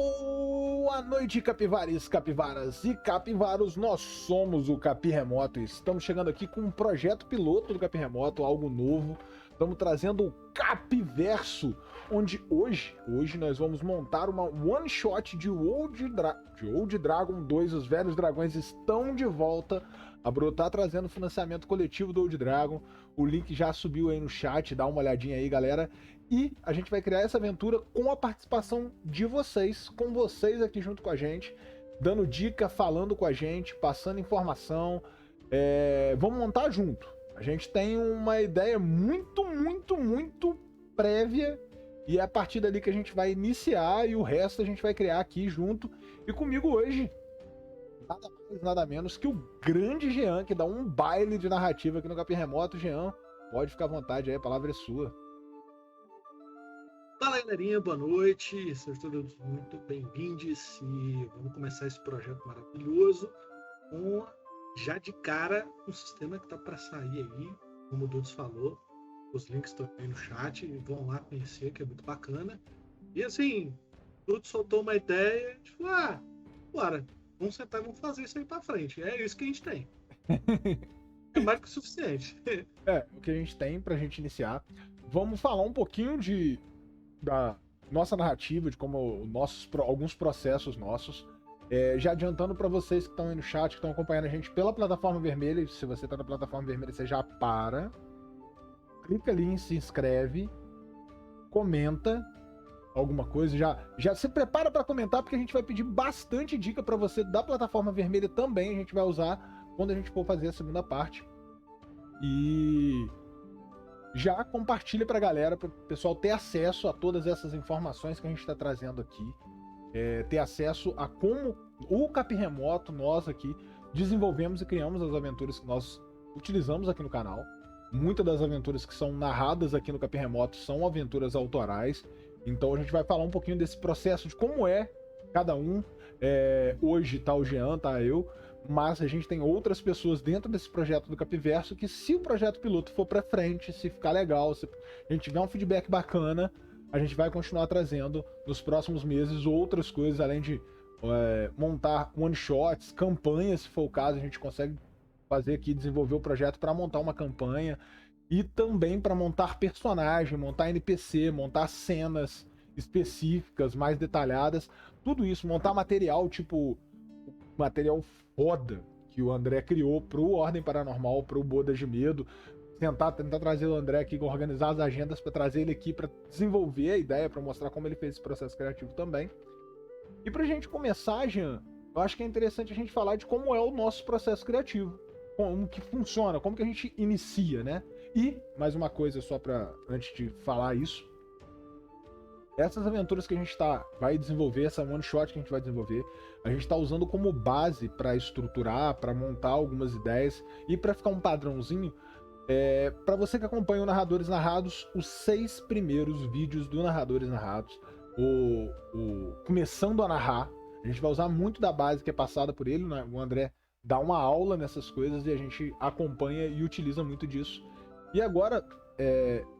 Boa noite, capivares, capivaras e capivaros. Nós somos o Capi Remoto e estamos chegando aqui com um projeto piloto do Capi Remoto, algo novo. Estamos trazendo o Capiverso, onde hoje nós vamos montar uma one shot de Old Dragon 2. Os velhos dragões estão de volta. A Bro tá trazendo financiamento coletivo do Old Dragon. O link já subiu aí no chat, dá uma olhadinha aí, galera. E a gente vai criar essa aventura com a participação de vocês, com vocês aqui junto com a gente, dando dica, falando com a gente, passando informação. Vamos montar junto. A gente tem uma ideia muito prévia e é a partir dali que a gente vai iniciar e o resto a gente vai criar aqui junto. E comigo hoje, nada mais, nada menos que o grande Jean, que dá um baile de narrativa aqui no Capi Remoto. Jean, pode ficar à vontade aí, a palavra é sua. Fala, galerinha, boa noite, sejam todos muito bem-vindos e vamos começar esse projeto maravilhoso com, já de cara, um sistema que tá para sair aí, como o Dudes falou, os links estão aí no chat, vão lá conhecer, que é muito bacana. E assim, o Dudes soltou uma ideia, a gente falou, bora, vamos sentar e vamos fazer isso aí para frente, é isso que a gente tem. É mais que o suficiente. O que a gente tem pra gente iniciar. Vamos falar um pouquinho da nossa narrativa, de como alguns processos nossos. Já adiantando para vocês que estão aí no chat, que estão acompanhando a gente pela plataforma vermelha, se você está na plataforma vermelha, você já clica ali em se inscreve, comenta alguma coisa, já se prepara para comentar, porque a gente vai pedir bastante dica para você da plataforma vermelha também, a gente vai usar quando a gente for fazer a segunda parte. E já compartilha pra galera, para o pessoal ter acesso a todas essas informações que a gente está trazendo aqui, ter acesso a como o Capi Remoto, nós aqui, desenvolvemos e criamos as aventuras que nós utilizamos aqui no canal. Muitas das aventuras que são narradas aqui no Capi Remoto são aventuras autorais, então a gente vai falar um pouquinho desse processo, de como é cada um. Hoje tá o Jean, tá eu, mas a gente tem outras pessoas dentro desse projeto do Capiverso que, se o projeto piloto for pra frente, se ficar legal, se a gente tiver um feedback bacana, a gente vai continuar trazendo nos próximos meses outras coisas, além de montar one-shots, campanhas, se for o caso, a gente consegue fazer aqui, desenvolver o projeto para montar uma campanha, e também para montar personagem, montar NPC, montar cenas específicas, mais detalhadas, tudo isso, montar material, tipo material foda que o André criou pro Ordem Paranormal, pro Bodas de Medo, tentar trazer o André aqui, organizar as agendas para trazer ele aqui para desenvolver a ideia, para mostrar como ele fez esse processo criativo também. E pra gente começar, Jean, eu acho que é interessante a gente falar de como é o nosso processo criativo, como que funciona, como que a gente inicia, né? E, mais uma coisa só para antes de falar isso, essas aventuras que a gente vai desenvolver, essa one shot que a gente vai desenvolver, a gente está usando como base para estruturar, para montar algumas ideias e para ficar um padrãozinho. Para você que acompanha o Narradores Narrados, os 6 primeiros vídeos do Narradores Narrados, começando a narrar, a gente vai usar muito da base que é passada por ele, né? O André dá uma aula nessas coisas e a gente acompanha e utiliza muito disso. E agora,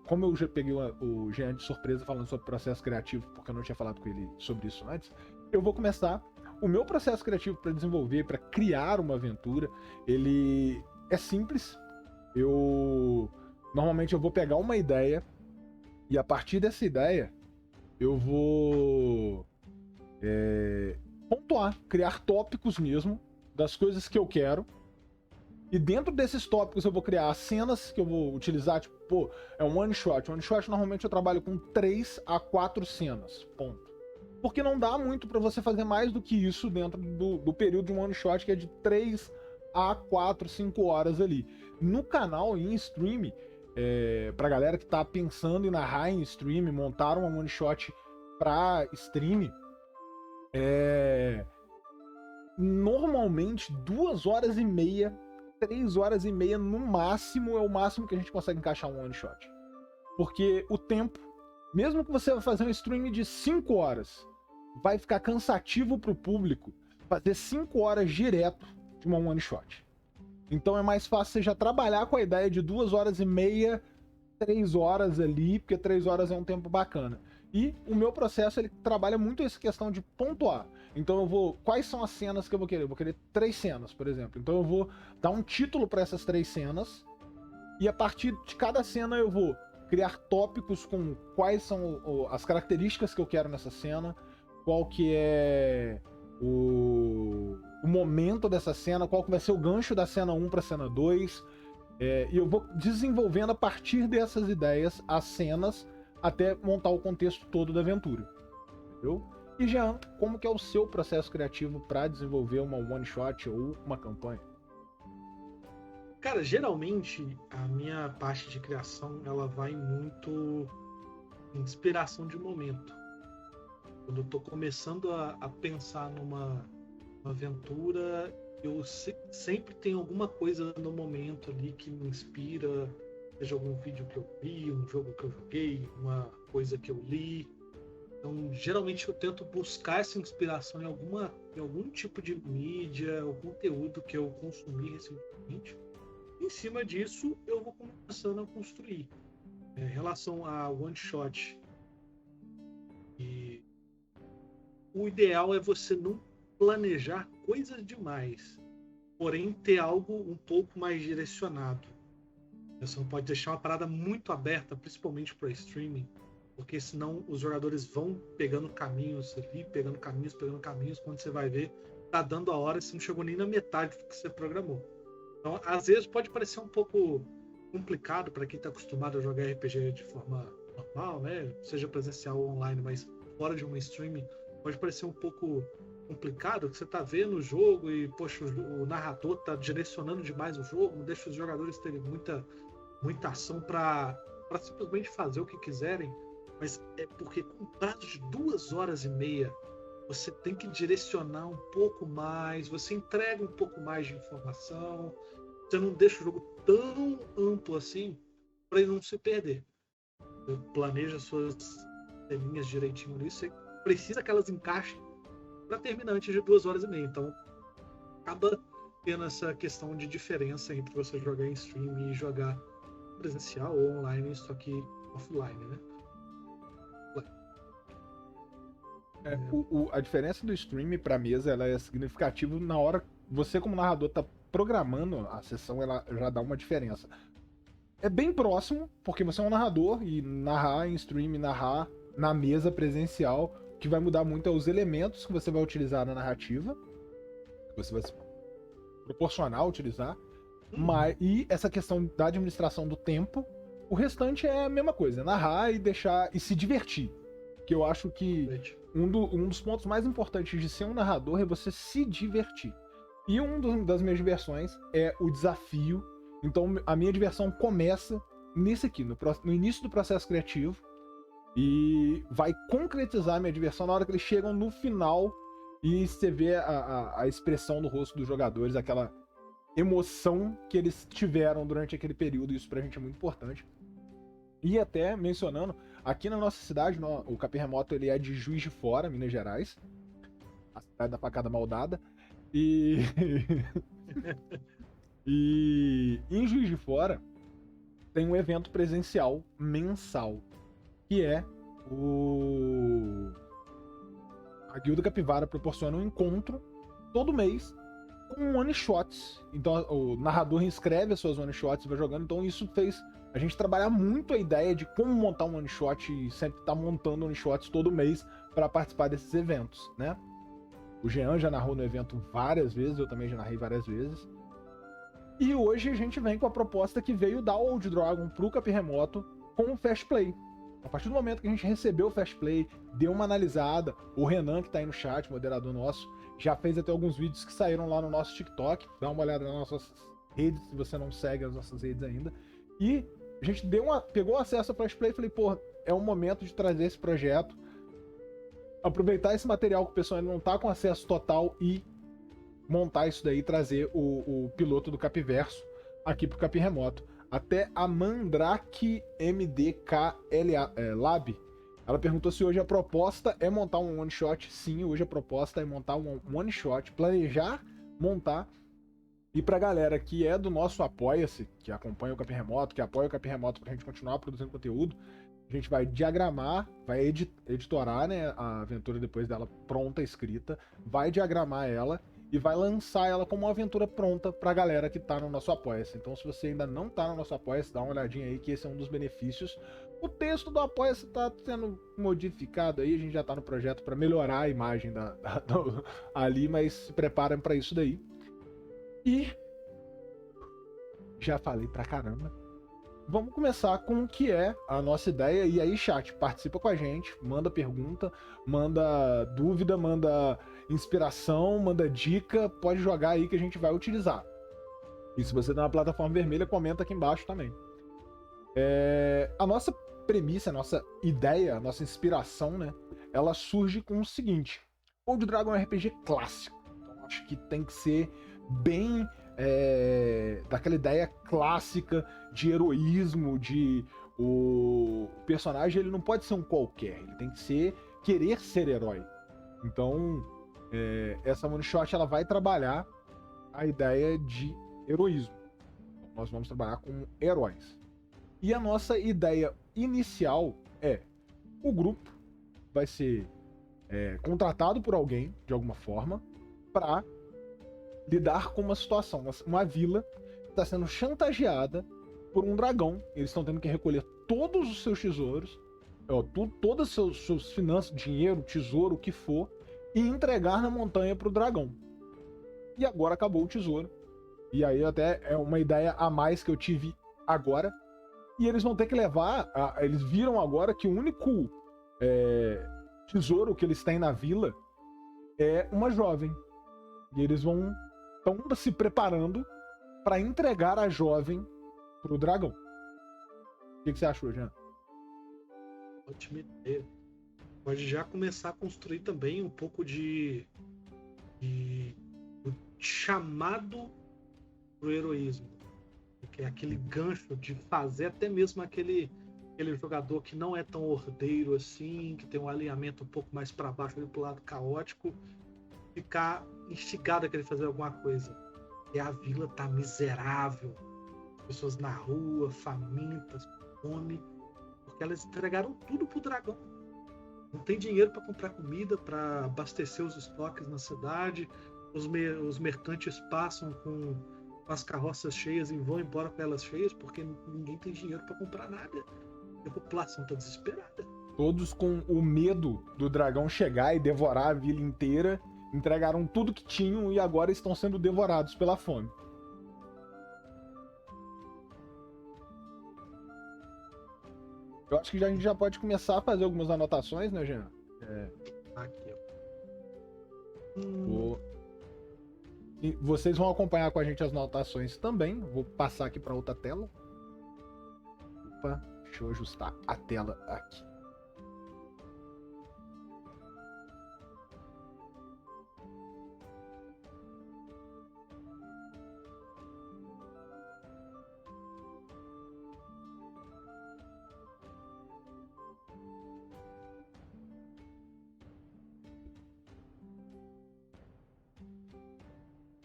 como eu já peguei o Jean de surpresa falando sobre processo criativo, porque eu não tinha falado com ele sobre isso antes, eu vou começar. O meu processo criativo para desenvolver, para criar uma aventura, ele é simples. Normalmente eu vou pegar uma ideia e, a partir dessa ideia, eu vou pontuar, criar tópicos mesmo das coisas que eu quero. E dentro desses tópicos eu vou criar as cenas que eu vou utilizar, tipo, é um one shot. One shot normalmente eu trabalho com 3 a 4 cenas, ponto. Porque não dá muito pra você fazer mais do que isso dentro do período de um one shot, que é de 3 a 4, 5 horas ali. No canal, em stream, pra galera que tá pensando em narrar em stream, montar uma one shot pra stream, normalmente 2 horas e meia, 3 horas e meia no máximo, é o máximo que a gente consegue encaixar um one shot. Porque o tempo, mesmo que você vai fazer um stream de 5 horas, vai ficar cansativo pro público fazer 5 horas direto de uma one shot. Então é mais fácil você já trabalhar com a ideia de 2 horas e meia, 3 horas ali, porque 3 horas é um tempo bacana. E o meu processo, ele trabalha muito essa questão de pontuar. Então eu vou... Quais são as cenas que eu vou querer? Eu vou querer 3 cenas, por exemplo. Então eu vou dar um título para essas 3 cenas. E a partir de cada cena eu vou criar tópicos com quais são as características que eu quero nessa cena. Qual que é o momento dessa cena. Qual que vai ser o gancho da cena 1 para cena 2. E eu vou desenvolvendo a partir dessas ideias as cenas até montar o contexto todo da aventura, entendeu? E Jean, como que é o seu processo criativo para desenvolver uma one shot ou uma campanha? Cara, geralmente a minha parte de criação ela vai muito em inspiração de momento. Quando eu tô começando a pensar numa aventura, eu sempre tenho alguma coisa no momento ali que me inspira, seja algum vídeo que eu vi, um jogo que eu joguei, uma coisa que eu li. Então, geralmente eu tento buscar essa inspiração em algum tipo de mídia, ou conteúdo que eu consumi recentemente. Em cima disso, eu vou começando a construir. Em relação a one shot, e o ideal é você não planejar coisas demais, porém ter algo um pouco mais direcionado. Você não pode deixar uma parada muito aberta, principalmente para streaming, porque senão os jogadores vão pegando caminhos ali, pegando caminhos, quando você vai ver, tá dando a hora e você não chegou nem na metade do que você programou. Então, às vezes pode parecer um pouco complicado para quem está acostumado a jogar RPG de forma normal, né? Seja presencial ou online, mas fora de uma streaming, pode parecer um pouco complicado, que você tá vendo o jogo e, poxa, o narrador tá direcionando demais o jogo, não deixa os jogadores terem muita ação para simplesmente fazer o que quiserem, mas é porque com prazo de 2 horas e meia você tem que direcionar um pouco mais, você entrega um pouco mais de informação, você não deixa o jogo tão amplo assim para ele não se perder. Você planeja suas linhas direitinho ali, você precisa que elas encaixem para terminar antes de 2 horas e meia. Então acaba tendo essa questão de diferença entre você jogar em stream e jogar presencial ou online, só que offline, né? A diferença do stream pra mesa, ela é significativa na hora você como narrador tá programando a sessão, ela já dá uma diferença. É bem próximo, porque você é um narrador e narrar em stream, narrar na mesa presencial, o que vai mudar muito é os elementos que você vai utilizar na narrativa, que você vai se proporcionar a utilizar, e essa questão da administração do tempo. O restante é a mesma coisa, narrar e deixar e se divertir. Que eu acho que um dos pontos mais importantes de ser um narrador é você se divertir. E das minhas diversões é o desafio. Então a minha diversão começa nesse aqui, no início do processo criativo, e vai concretizar a minha diversão na hora que eles chegam no final e você vê a expressão no rosto dos jogadores, aquela emoção que eles tiveram durante aquele período. Isso pra gente é muito importante. E até mencionando, aqui na nossa cidade, o Capim Remoto ele é de Juiz de Fora, Minas Gerais, a cidade da facada maldada, e e em Juiz de Fora tem um evento presencial mensal, que é a Guilda Capivara proporciona um encontro todo mês com one shots. Então o narrador inscreve as suas one shots e vai jogando. Então isso fez a gente trabalhar muito a ideia de como montar um one shot e sempre estar montando one shots todo mês para participar desses eventos, né? O Jean já narrou no evento várias vezes, eu também já narrei várias vezes. E hoje a gente vem com a proposta que veio da Old Dragon pro Capim Remoto com o Fast Play. A partir do momento que a gente recebeu o Fast Play, deu uma analisada, o Renan, que tá aí no chat, moderador nosso, já fez até alguns vídeos que saíram lá no nosso TikTok. Dá uma olhada nas nossas redes, se você não segue as nossas redes ainda. E a gente pegou acesso ao Fast Play e falei, pô, é o momento de trazer esse projeto, aproveitar esse material que o pessoal ainda não tá com acesso total e montar isso daí e trazer o piloto do Capiverso aqui pro Capim Remoto. Até a Mandrake MDK Lab, ela perguntou se hoje a proposta é montar um one shot. Sim, hoje a proposta é montar um one shot, planejar, montar. E pra galera que é do nosso Apoia-se, que acompanha o Capim Remoto, que apoia o Capim Remoto pra gente continuar produzindo conteúdo, A gente vai diagramar, vai editorar, né, a aventura depois dela pronta, escrita, vai diagramar ela e vai lançar ela como uma aventura pronta pra galera que tá no nosso Apoia-se. Então, se você ainda não tá no nosso Apoia-se, dá uma olhadinha aí que esse é um dos benefícios. O texto do Apoia-se tá sendo modificado aí, a gente já tá no projeto para melhorar a imagem ali, mas se preparem para isso daí. E já falei pra caramba. Vamos começar com o que é a nossa ideia. E aí, chat, participa com a gente, manda pergunta, manda dúvida, manda inspiração, manda dica, pode jogar aí que a gente vai utilizar. E se você tá na plataforma vermelha, comenta aqui embaixo também. A nossa premissa, a nossa ideia, a nossa inspiração, né? Ela surge com o seguinte: Old Dragon é um RPG clássico. Então acho que tem que ser bem daquela ideia clássica de heroísmo, de o personagem ele não pode ser um qualquer, ele tem que querer ser herói. Então essa one shot ela vai trabalhar a ideia de heroísmo. Então, nós vamos trabalhar com heróis. E a nossa ideia inicial é: o grupo vai ser contratado por alguém de alguma forma para lidar com uma situação. Uma vila está sendo chantageada por um dragão. Eles estão tendo que recolher todos os seus tesouros, todas as suas finanças, dinheiro, tesouro, o que for, e entregar na montanha para o dragão. E agora acabou o tesouro. E aí até é uma ideia a mais que eu tive agora. E eles vão ter que levar... eles viram agora que o único tesouro que eles têm na vila é uma jovem. E eles estão se preparando para entregar a jovem pro dragão. O que você achou, Jean? Ótima ideia. Pode já começar a construir também um pouco de chamado pro heroísmo. Que é aquele gancho de fazer até mesmo aquele jogador que não é tão ordeiro assim, que tem um alinhamento um pouco mais para baixo, ali pro lado caótico, ficar instigado a querer fazer alguma coisa. E a vila tá miserável, pessoas na rua, famintas, com fome, porque elas entregaram tudo pro dragão. Não tem dinheiro para comprar comida, para abastecer os estoques na cidade. Os mercantes passam com as carroças cheias e vão embora com elas cheias, porque ninguém tem dinheiro para comprar nada. A população tá desesperada. Todos com o medo do dragão chegar e devorar a vila inteira, entregaram tudo que tinham e agora estão sendo devorados pela fome. Eu acho que a gente já pode começar a fazer algumas anotações, né, Jean? Aqui, E vocês vão acompanhar com a gente as anotações também. Vou passar aqui para outra tela. Opa, deixa eu ajustar a tela aqui.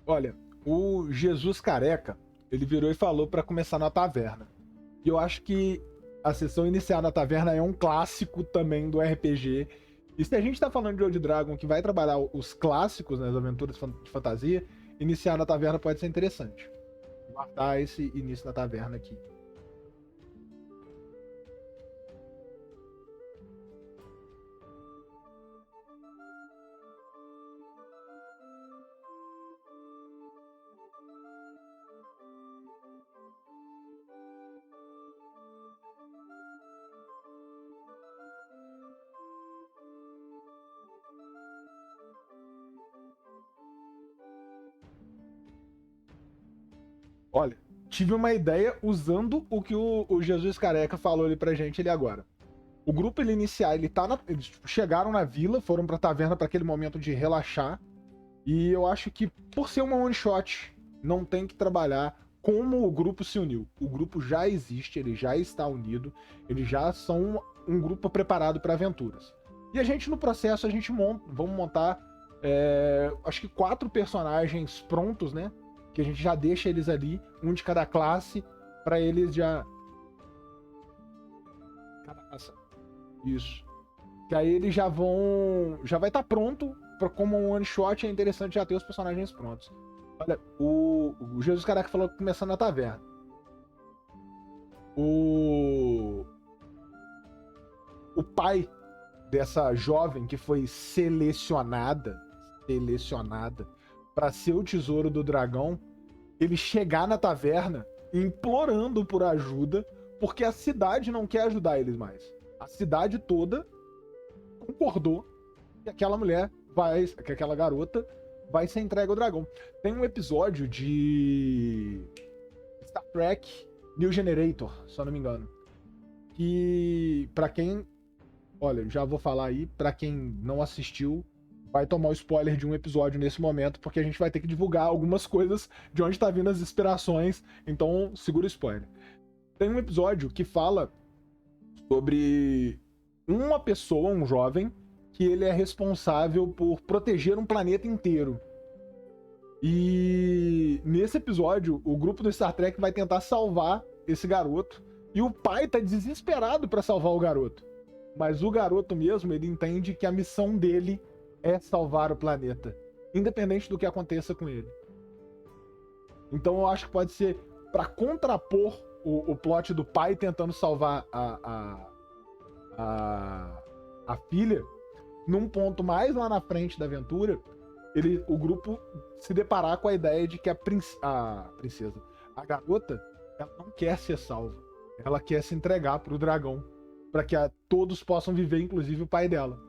Olha, o Jesus Careca, ele virou e falou para começar na taverna. E eu acho que a sessão inicial na taverna é um clássico também do RPG. E se a gente tá falando de Old Dragon, que vai trabalhar os clássicos, né, as aventuras de fantasia, iniciar na taverna pode ser interessante. Vou guardar esse início na taverna aqui. Olha, tive uma ideia usando o que o Jesus Careca falou ali pra gente ali agora. O grupo ele iniciar, eles chegaram na vila, foram pra taverna para aquele momento de relaxar. E eu acho que por ser uma one shot, não tem que trabalhar como o grupo se uniu. O grupo já existe, ele já está unido, eles já são um grupo preparado para aventuras. E a gente no processo vamos montar acho que 4 personagens prontos, né? Que a gente já deixa eles ali, um de cada classe, para eles já... Cada Nossa, isso. Que aí eles já vão. Já vai estar pronto. Como um one shot, é interessante já ter os personagens prontos. Olha, o Jesus Caraca falou que começando na taverna. O pai dessa jovem que foi selecionada para ser o tesouro do dragão, ele chegar na taverna implorando por ajuda, porque a cidade não quer ajudar eles mais. A cidade toda concordou que aquela mulher que aquela garota vai ser entregue ao dragão. Tem um episódio de Star Trek New Generator, se eu não me engano, que pra quem, olha, já vou falar aí, pra quem não assistiu, vai tomar o spoiler de um episódio nesse momento, porque a gente vai ter que divulgar algumas coisas de onde tá vindo as inspirações, então segura o spoiler. Tem um episódio que fala sobre uma pessoa, um jovem, que ele é responsável por proteger um planeta inteiro. E nesse episódio, o grupo do Star Trek vai tentar salvar esse garoto, e o pai tá desesperado pra salvar o garoto. Mas o garoto mesmo, ele entende que a missão dele é salvar o planeta, independente do que aconteça com ele. Então eu acho que pode ser pra contrapor o plot do pai tentando salvar a filha, num ponto mais lá na frente da aventura, o grupo se deparar com a ideia de que a princesa, a garota, ela não quer ser salva. Ela quer se entregar pro dragão, para que todos possam viver, inclusive o pai dela.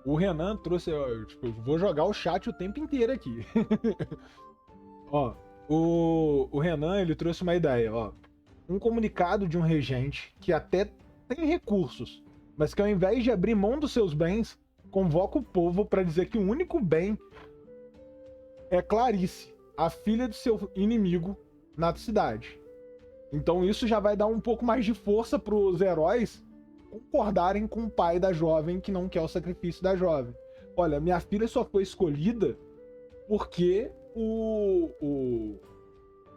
O Renan trouxe, tipo, vou jogar o chat o tempo inteiro aqui. Ó, o Renan, ele trouxe uma ideia, ó. Um comunicado de um regente que até tem recursos, mas que ao invés de abrir mão dos seus bens, convoca o povo para dizer que o único bem é Clarice, a filha do seu inimigo na cidade. Então isso já vai dar um pouco mais de força pros heróis concordarem com o pai da jovem que não quer o sacrifício da jovem. Olha, minha filha só foi escolhida porque o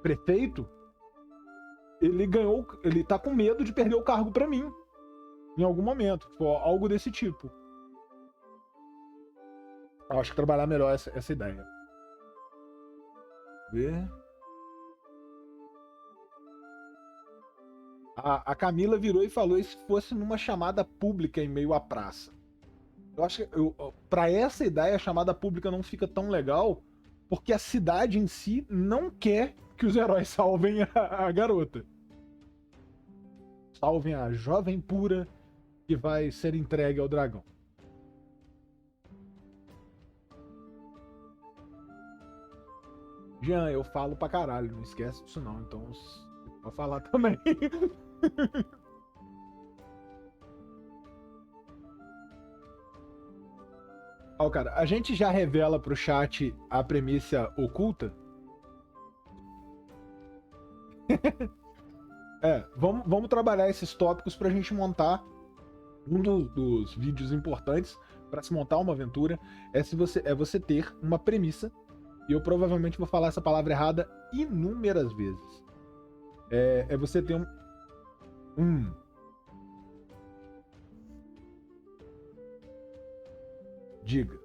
prefeito, ele tá com medo de perder o cargo pra mim em algum momento, algo desse tipo. Eu acho que trabalhar melhor essa ideia. Ver. A Camila virou e falou: e se fosse numa chamada pública em meio à praça? Eu acho que pra essa ideia a chamada pública não fica tão legal, porque a cidade em si não quer que os heróis salvem a garota. Salvem a jovem pura que vai ser entregue ao dragão. Jean, eu falo pra caralho, não esquece disso não, então vou falar também. Ó, cara, a gente já revela pro chat a premissa oculta? Vamos trabalhar esses tópicos pra gente montar um dos vídeos importantes para se montar uma aventura. Você ter uma premissa, e eu provavelmente vou falar essa palavra errada inúmeras vezes. É você ter Diga.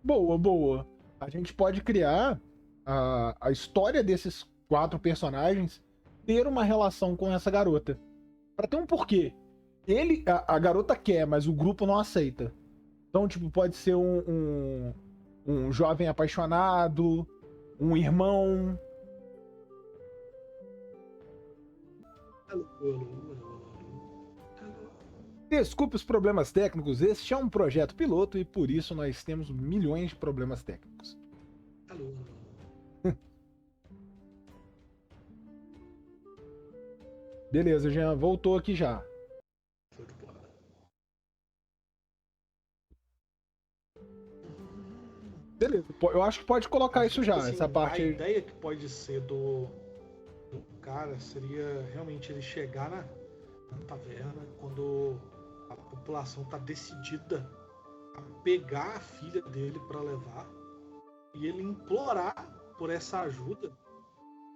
Boa, boa. A gente pode criar a história desses 4 personagens, ter uma relação com essa garota. Pra ter um porquê. A garota quer, mas o grupo não aceita. Então, tipo, pode ser um jovem apaixonado, um irmão. Alô, alô, alô, alô. Desculpe os problemas técnicos, este é um projeto piloto e por isso nós temos milhões de problemas técnicos. Alô, alô. Beleza, Jean, voltou aqui já. Show de bola. Beleza, eu acho que pode colocar isso Tipo já, assim, essa a parte aí. ideia que pode ser do cara seria realmente ele chegar na taverna quando a população tá decidida a pegar a filha dele para levar e ele implorar por essa ajuda,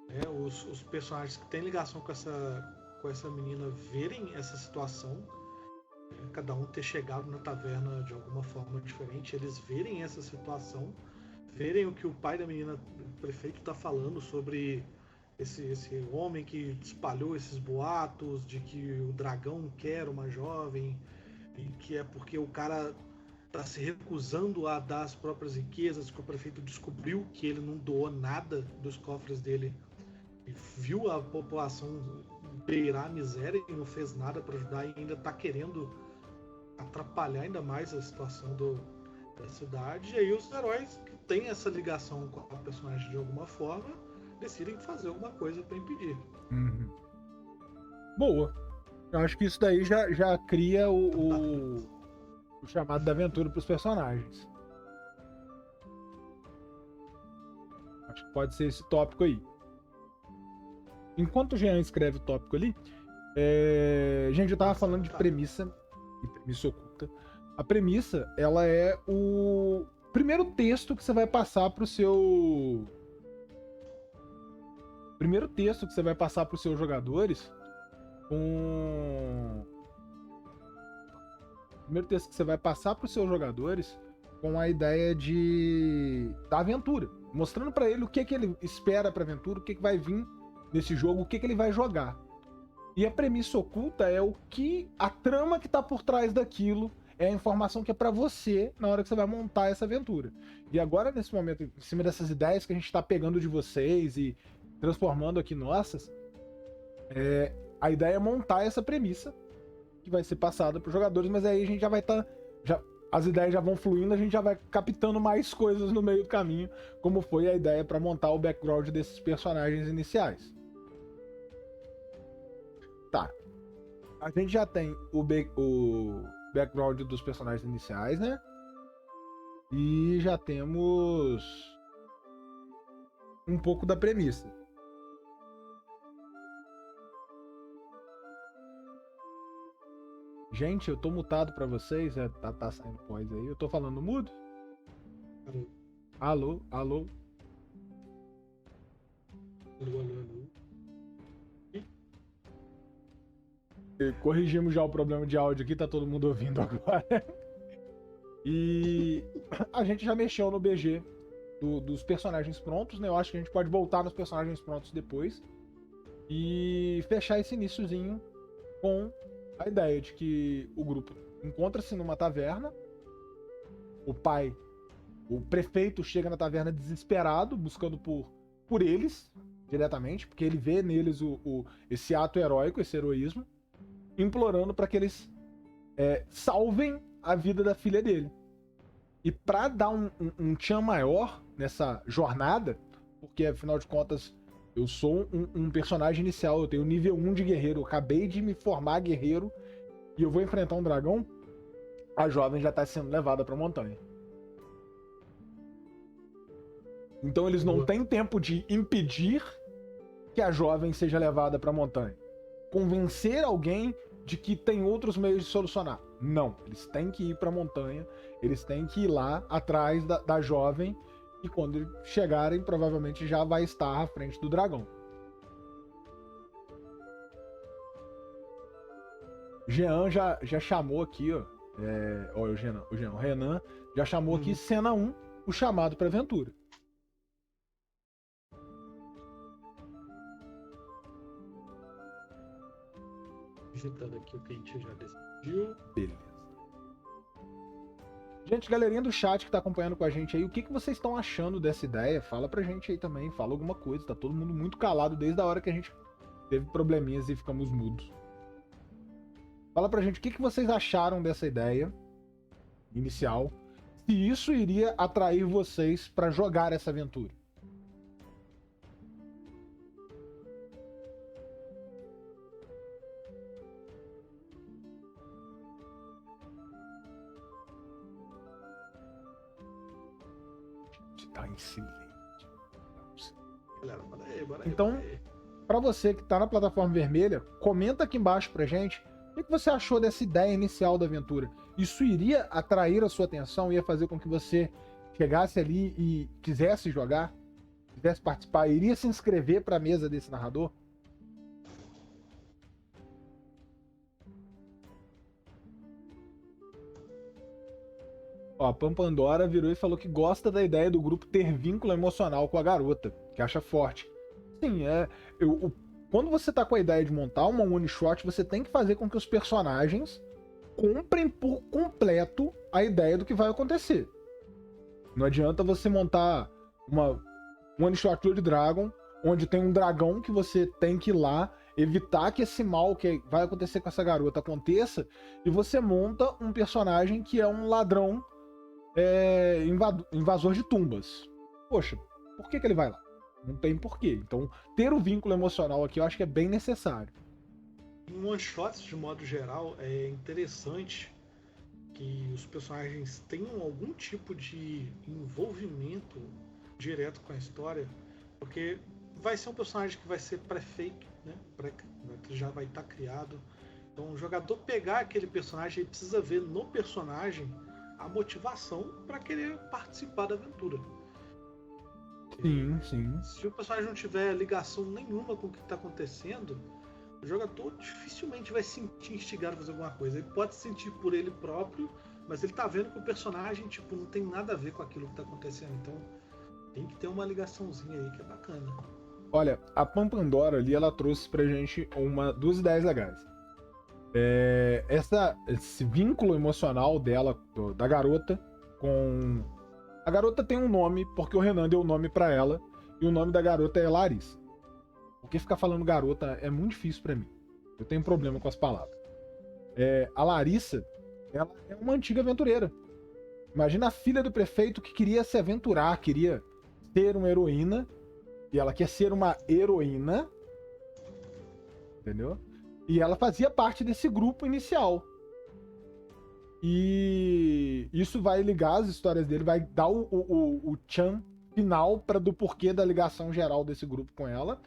né? Os personagens que têm ligação com essa menina verem essa situação, né? Cada um ter chegado na taverna de alguma forma diferente, eles verem essa situação, verem o que o pai da menina, o prefeito, está falando sobre esse homem que espalhou esses boatos de que o dragão quer uma jovem e que é porque o cara está se recusando a dar as próprias riquezas, que o prefeito descobriu que ele não doou nada dos cofres dele e viu a população beirar a miséria e não fez nada para ajudar e ainda está querendo atrapalhar ainda mais a situação da cidade. E aí os heróis que têm essa ligação com a personagem de alguma forma decidem fazer alguma coisa para impedir. Uhum. Boa. Eu acho que isso daí já cria o chamado da aventura para os personagens. Acho que pode ser esse tópico aí. Enquanto o Jean escreve o tópico ali, gente, eu tava falando de premissa e premissa oculta. A premissa, ela é o primeiro texto que você vai passar pro seu... Primeiro texto que você vai passar pros seus jogadores com... Primeiro texto que você vai passar pros seus jogadores com a ideia da aventura. Mostrando pra ele o que ele espera pra aventura, o que vai vir nesse jogo, o que ele vai jogar. E a premissa oculta é a trama que tá por trás daquilo, é a informação que é pra você na hora que você vai montar essa aventura. E agora, nesse momento, em cima dessas ideias que a gente tá pegando de vocês e transformando aqui nossas, a ideia é montar essa premissa que vai ser passada pros jogadores, mas aí a gente já vai estar... as ideias já vão fluindo, a gente já vai captando mais coisas no meio do caminho, como foi a ideia para montar o background desses personagens iniciais. Tá. A gente já tem o background dos personagens iniciais, né? E já temos um pouco da premissa. Gente, eu tô mutado pra vocês, tá saindo voz aí. Eu tô falando mudo? Alô, alô. Alô, alô, alô. Corrigimos já o problema de áudio aqui, tá todo mundo ouvindo agora. E a gente já mexeu no BG dos personagens prontos, né? Eu acho que a gente pode voltar nos personagens prontos depois e fechar esse iniciozinho com a ideia de que o grupo encontra-se numa taverna, o prefeito chega na taverna desesperado, buscando por eles, diretamente, porque ele vê neles esse ato heróico, esse heroísmo, implorando para que eles salvem a vida da filha dele. E para dar um tchan maior nessa jornada, porque afinal de contas eu sou um personagem inicial, eu tenho nível 1 de guerreiro, eu acabei de me formar guerreiro e eu vou enfrentar um dragão, a jovem já está sendo levada para a montanha. Então eles não têm tempo de impedir que a jovem seja levada para a montanha. Convencer alguém de que tem outros meios de solucionar. Não, eles têm que ir para a montanha, eles têm que ir lá atrás da jovem e quando eles chegarem, provavelmente já vai estar à frente do dragão. Jean já chamou aqui, ó. O Renan já chamou aqui cena 1, o chamado para aventura. Digitando aqui o que a gente já decidiu. Beleza. Gente, galerinha do chat que tá acompanhando com a gente aí, o que vocês estão achando dessa ideia? Fala pra gente aí também, fala alguma coisa. Tá todo mundo muito calado desde a hora que a gente teve probleminhas e ficamos mudos. Fala pra gente o que vocês acharam dessa ideia inicial. Se isso iria atrair vocês pra jogar essa aventura. Tá em silêncio. Galera, bora aí, Então, bora aí. Pra você que tá na plataforma vermelha, comenta aqui embaixo pra gente o que você achou dessa ideia inicial da aventura. Isso iria atrair a sua atenção, ia fazer com que você chegasse ali e quisesse jogar, quisesse participar, iria se inscrever pra mesa desse narrador? Ó, a Pampandora virou e falou que gosta da ideia do grupo ter vínculo emocional com a garota, que acha forte. Sim, quando você tá com a ideia de montar uma one shot, você tem que fazer com que os personagens comprem por completo a ideia do que vai acontecer. Não adianta você montar uma one shot Blood Dragon, onde tem um dragão que você tem que ir lá evitar que esse mal que vai acontecer com essa garota aconteça, e você monta um personagem que é um ladrão invasor de tumbas. Poxa, por que ele vai lá? Não tem porquê. Então, ter o vínculo emocional aqui eu acho que é bem necessário. Em one shots, de modo geral, é interessante que os personagens tenham algum tipo de envolvimento direto com a história, porque vai ser um personagem que vai ser pré-feito, né? Já vai estar criado. Então, o jogador pegar aquele personagem, ele precisa ver no personagem a motivação para querer participar da aventura. Sim, sim. Se o personagem não tiver ligação nenhuma com o que está acontecendo, o jogador dificilmente vai se sentir instigado a fazer alguma coisa. Ele pode sentir por ele próprio, mas ele tá vendo que o personagem não tem nada a ver com aquilo que está acontecendo. Então tem que ter uma ligaçãozinha aí que é bacana. Olha, a Pampandora ali, ela trouxe pra gente duas ideias legais. Esse vínculo emocional dela, da garota, com... A garota tem um nome, porque o Renan deu o nome pra ela, e o nome da garota é Larissa. Porque ficar falando garota é muito difícil pra mim. Eu tenho problema com as palavras. A Larissa, ela é uma antiga aventureira. Imagina a filha do prefeito que queria se aventurar, queria ser uma heroína, e ela quer ser uma heroína, entendeu? E ela fazia parte desse grupo inicial. E isso vai ligar as histórias dele, vai dar o tchan final do porquê da ligação geral desse grupo com ela.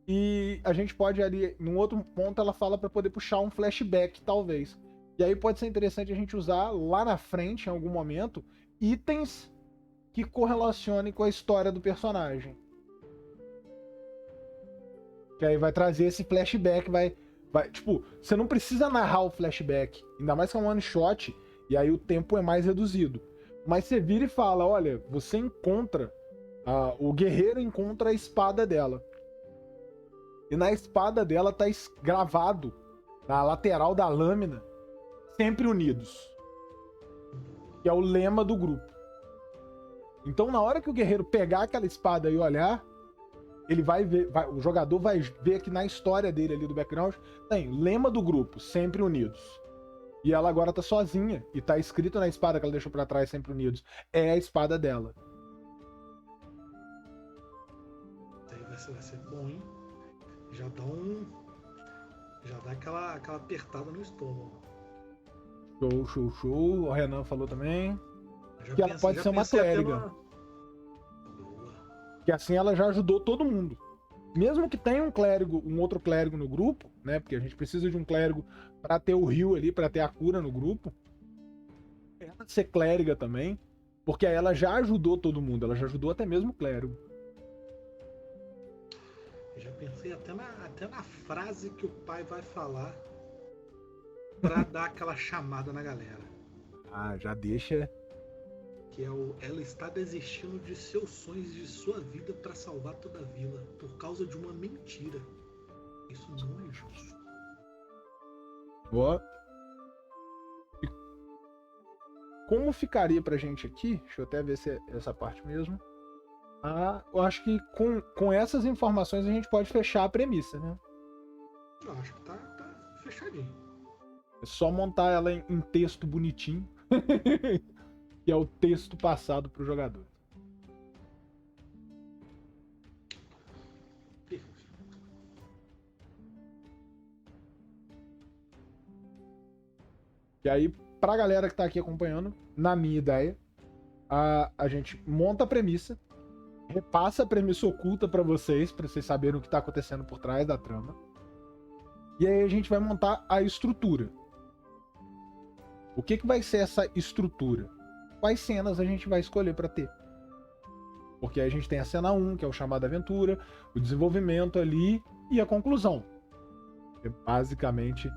E a gente pode ali, num outro ponto, ela fala para poder puxar um flashback, talvez. E aí pode ser interessante a gente usar lá na frente, em algum momento, itens que correlacionem com a história do personagem. Que aí vai trazer esse flashback, tipo, você não precisa narrar o flashback, ainda mais que é um one shot, e aí o tempo é mais reduzido. Mas você vira e fala, olha, você encontra, o guerreiro encontra a espada dela. E na espada dela tá gravado, na lateral da lâmina, sempre unidos. Que é o lema do grupo. Então na hora que o guerreiro pegar aquela espada e olhar, ele vai ver, o jogador vai ver que na história dele ali do background tem lema do grupo, sempre unidos. E ela agora tá sozinha e tá escrito na espada que ela deixou pra trás, sempre unidos. É a espada dela. Vai ser bom, hein? Já dá aquela apertada no estômago. Show. O Renan falou também. Que ela pode ser uma clériga. Que assim ela já ajudou todo mundo. Mesmo que tenha um outro clérigo no grupo, né? Porque a gente precisa de um clérigo pra ter o heal ali, pra ter a cura no grupo. Ela ser clériga também, porque aí ela já ajudou todo mundo, ela já ajudou até mesmo o clérigo. Eu já pensei até na frase que o pai vai falar pra dar aquela chamada na galera. Já deixa. Que é ela está desistindo de seus sonhos e de sua vida para salvar toda a vila por causa de uma mentira. Isso não é justo. Boa. E como ficaria pra gente aqui? Deixa eu até ver se é essa parte mesmo. Eu acho que com essas informações a gente pode fechar a premissa, né? Eu acho que tá fechadinho. É só montar ela em texto bonitinho. Que é o texto passado pro jogador. E aí, pra galera que tá aqui acompanhando, na minha ideia, a gente monta a premissa, repassa a premissa oculta pra vocês saberem o que tá acontecendo por trás da trama. E aí a gente vai montar a estrutura. O que vai ser essa estrutura? Quais cenas a gente vai escolher pra ter? Porque aí a gente tem a cena 1, que é o chamado aventura, o desenvolvimento ali e a conclusão. É basicamente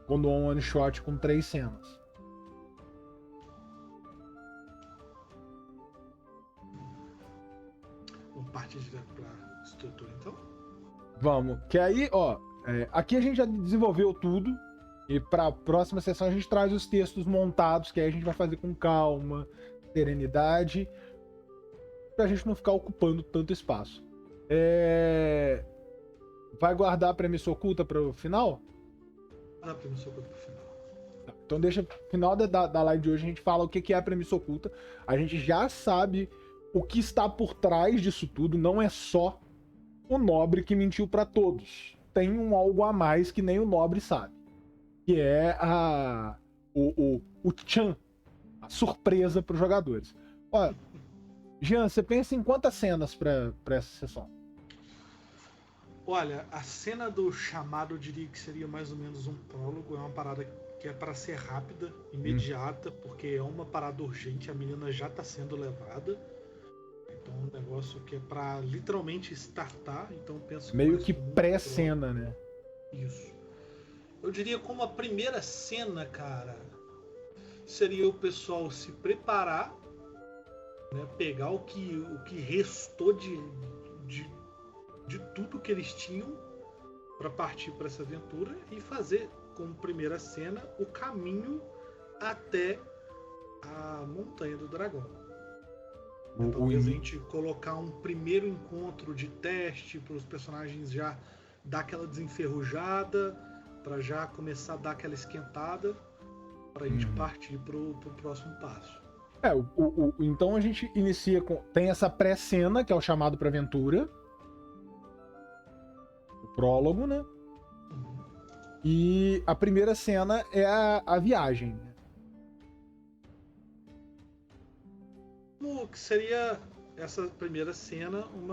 quando é um one shot com 3 cenas. Vamos partir direto pra estrutura, então? Vamos. Que aí, ó, aqui a gente já desenvolveu tudo. E pra próxima sessão a gente traz os textos montados, que aí a gente vai fazer com calma, serenidade, pra gente não ficar ocupando tanto espaço. Vai guardar a premissa oculta pro final? Ah, a premissa oculta pro final. Tá. Então deixa pro final da live de hoje a gente fala o que é a premissa oculta. A gente já sabe o que está por trás disso tudo. Não é só o nobre que mentiu pra todos. Tem um algo a mais que nem o nobre sabe. Que é o tchan, a surpresa pros jogadores. Ó, Jean, você pensa em quantas cenas pra essa sessão? Olha, a cena do chamado eu diria que seria mais ou menos um prólogo. É uma parada que é para ser rápida, imediata, porque é uma parada urgente. A menina já tá sendo levada. Então é um negócio que é para literalmente startar. Então penso que meio que pré-cena, né? Isso. Eu diria como a primeira cena, cara, seria o pessoal se preparar, né, pegar o que restou de tudo que eles tinham para partir para essa aventura e fazer como primeira cena o caminho até a Montanha do Dragão. Talvez a gente colocar um primeiro encontro de teste para os personagens já dar aquela desenferrujada, para já começar a dar aquela esquentada, para a gente partir pro próximo passo. Então a gente inicia com... Tem essa pré-cena, que é o chamado pra aventura. O prólogo, né? E a primeira cena é a viagem. Né? Como que seria essa primeira cena um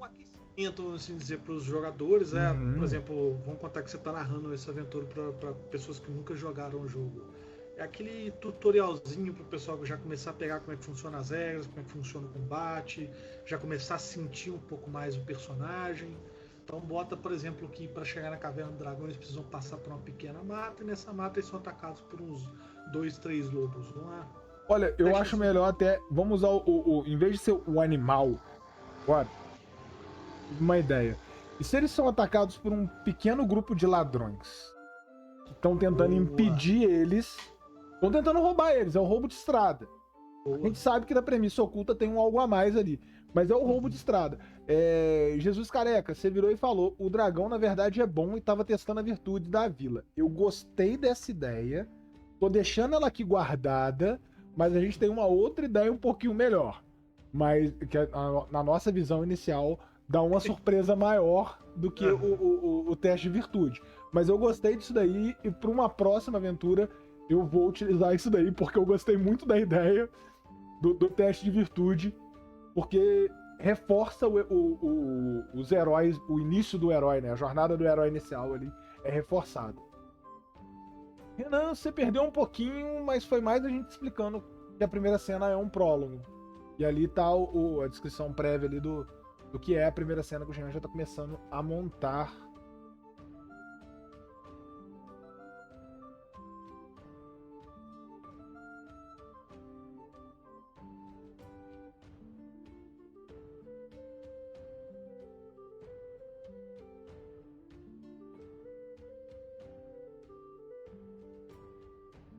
aquecimento, vamos assim dizer, para os jogadores? Por exemplo, vamos contar que você está narrando essa aventura para pessoas que nunca jogaram o jogo. É aquele tutorialzinho para o pessoal já começar a pegar como é que funciona as regras, como é que funciona o combate, já começar a sentir um pouco mais o personagem. Então bota, por exemplo, que para chegar na Caverna do Dragão eles precisam passar por uma pequena mata, e nessa mata eles são atacados por uns 2, 3 lobos, não é? Olha, eu acho melhor até... Vamos usar em vez de ser o animal, agora, uma ideia. E se eles são atacados por um pequeno grupo de ladrões? Que estão tentando impedir eles... Estão tentando roubar eles, é o roubo de estrada. A gente sabe que na premissa oculta tem um algo a mais ali, mas é o roubo de estrada. Jesus Careca, você virou e falou, o dragão na verdade é bom e estava testando a virtude da vila. Eu gostei dessa ideia, tô deixando ela aqui guardada, mas a gente tem uma outra ideia um pouquinho melhor. Mas que na nossa visão inicial dá uma surpresa maior do que o teste de virtude. Mas eu gostei disso daí e para uma próxima aventura eu vou utilizar isso daí, porque eu gostei muito da ideia do teste de virtude, porque reforça os heróis, o início do herói, né? A jornada do herói inicial ali é reforçada. Renan, você perdeu um pouquinho, mas foi mais a gente explicando que a primeira cena é um prólogo. E ali tá a descrição prévia ali do que é a primeira cena que o Jean já tá começando a montar.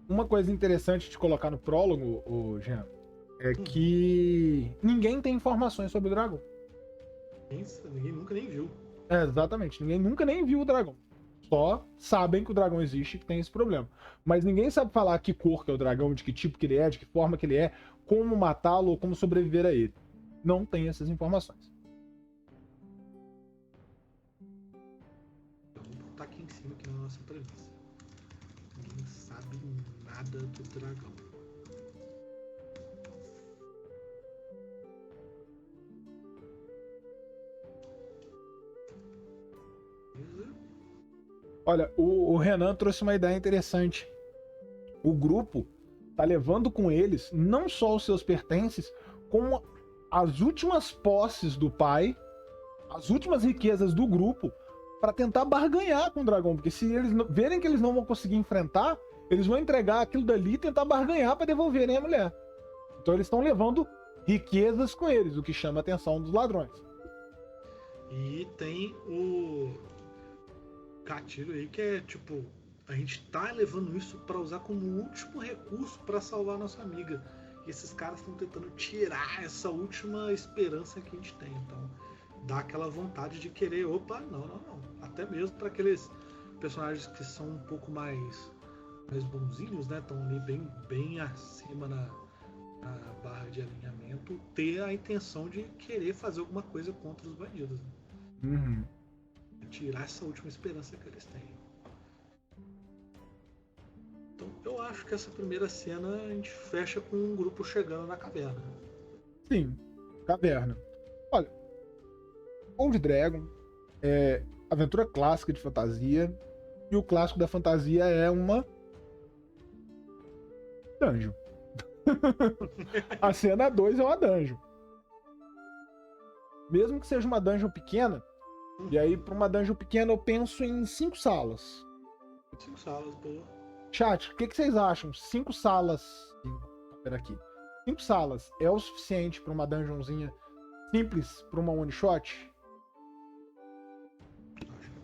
Uma coisa interessante de colocar no prólogo, Jean, é que ninguém tem informações sobre o dragão. Ninguém nunca nem viu. Exatamente, ninguém nunca nem viu o dragão. Só sabem que o dragão existe e que tem esse problema. Mas ninguém sabe falar que cor que é o dragão, de que tipo que ele é, de que forma que ele é, como matá-lo ou como sobreviver a ele. Não tem essas informações. Eu vou botar aqui em cima aqui na nossa premissa. Ninguém sabe nada do dragão. Olha, o Renan trouxe uma ideia interessante. O grupo tá levando com eles não só os seus pertences, como as últimas posses do pai, as últimas riquezas do grupo, para tentar barganhar com o dragão. Porque se eles verem que eles não vão conseguir enfrentar, eles vão entregar aquilo dali e tentar barganhar para devolverem a mulher. Então eles estão levando riquezas com eles, o que chama a atenção dos ladrões. E tem o gatilho aí que é tipo, a gente tá levando isso para usar como último recurso para salvar a nossa amiga. E esses caras estão tentando tirar essa última esperança que a gente tem. Então dá aquela vontade de querer, opa, não. Até mesmo para aqueles personagens que são um pouco mais bonzinhos, né? Estão ali bem acima na barra de alinhamento, ter a intenção de querer fazer alguma coisa contra os bandidos. Né? Uhum. Tirar essa última esperança que eles têm. Então eu acho que essa primeira cena a gente fecha com um grupo chegando na caverna. Sim, caverna. Olha, Old Dragon é aventura clássica de fantasia, e o clássico da fantasia é uma dungeon. A cena 2 é uma dungeon. Mesmo que seja uma dungeon pequena, e aí pra uma dungeon pequena eu penso em 5 salas. 5 salas, boa. Chat, o que vocês acham? 5 salas. Pera aqui. 5 salas é o suficiente pra uma dungeonzinha simples, pra uma one shot? Acho que é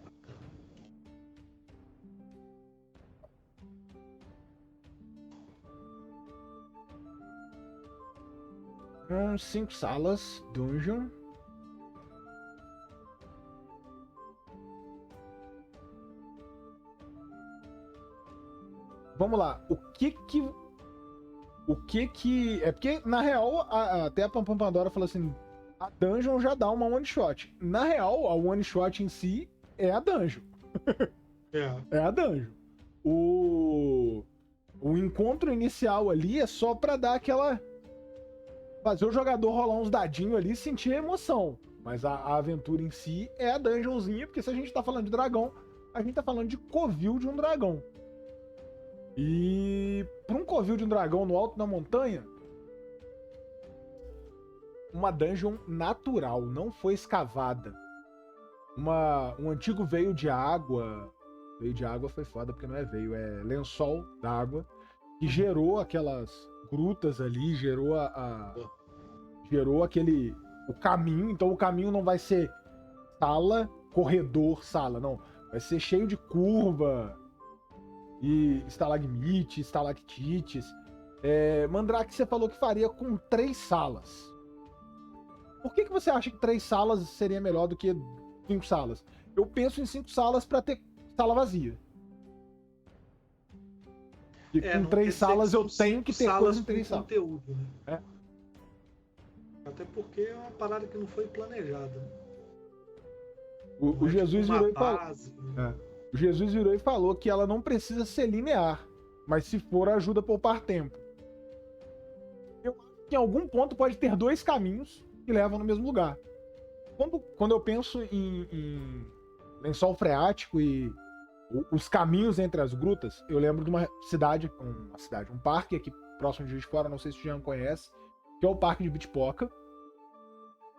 bacana. 5 salas, dungeon. Vamos lá. O que é porque na real até a Pam Pam Pandora falou assim, a dungeon já dá uma one shot. Na real, a one shot em si é a dungeon. É a dungeon. O encontro inicial ali é só pra dar aquela, fazer o jogador rolar uns dadinhos ali e sentir a emoção. Mas a aventura em si é a dungeonzinha, porque se a gente tá falando de dragão, a gente tá falando de covil de um dragão. E para um covil de um dragão no alto da montanha, uma dungeon natural, não foi escavada. Um antigo veio de água. Veio de água foi foda porque não é veio, é lençol d'água, que gerou aquelas grutas ali, gerou o caminho. Então o caminho não vai ser sala, corredor, sala, não. Vai ser cheio de curva e estalagmite, estalactites. Mandrake, você falou que faria com 3 salas. Por que você acha que 3 salas seria melhor do que 5 salas? Eu penso em 5 salas para ter sala vazia. E com 3 salas eu tenho que ter coisa em 3 salas. Conteúdo, né? Até porque é uma parada que não foi planejada. O Jesus virou e falou. Base, O Jesus virou e falou que ela não precisa ser linear, mas se for, ajuda a poupar tempo. Eu acho que em algum ponto pode ter 2 caminhos que levam no mesmo lugar. Quando eu penso em lençol freático e os caminhos entre as grutas, eu lembro de uma cidade, um parque aqui próximo de Juiz de Fora, não sei se o Jean conhece, que é o Parque de Bitpoca.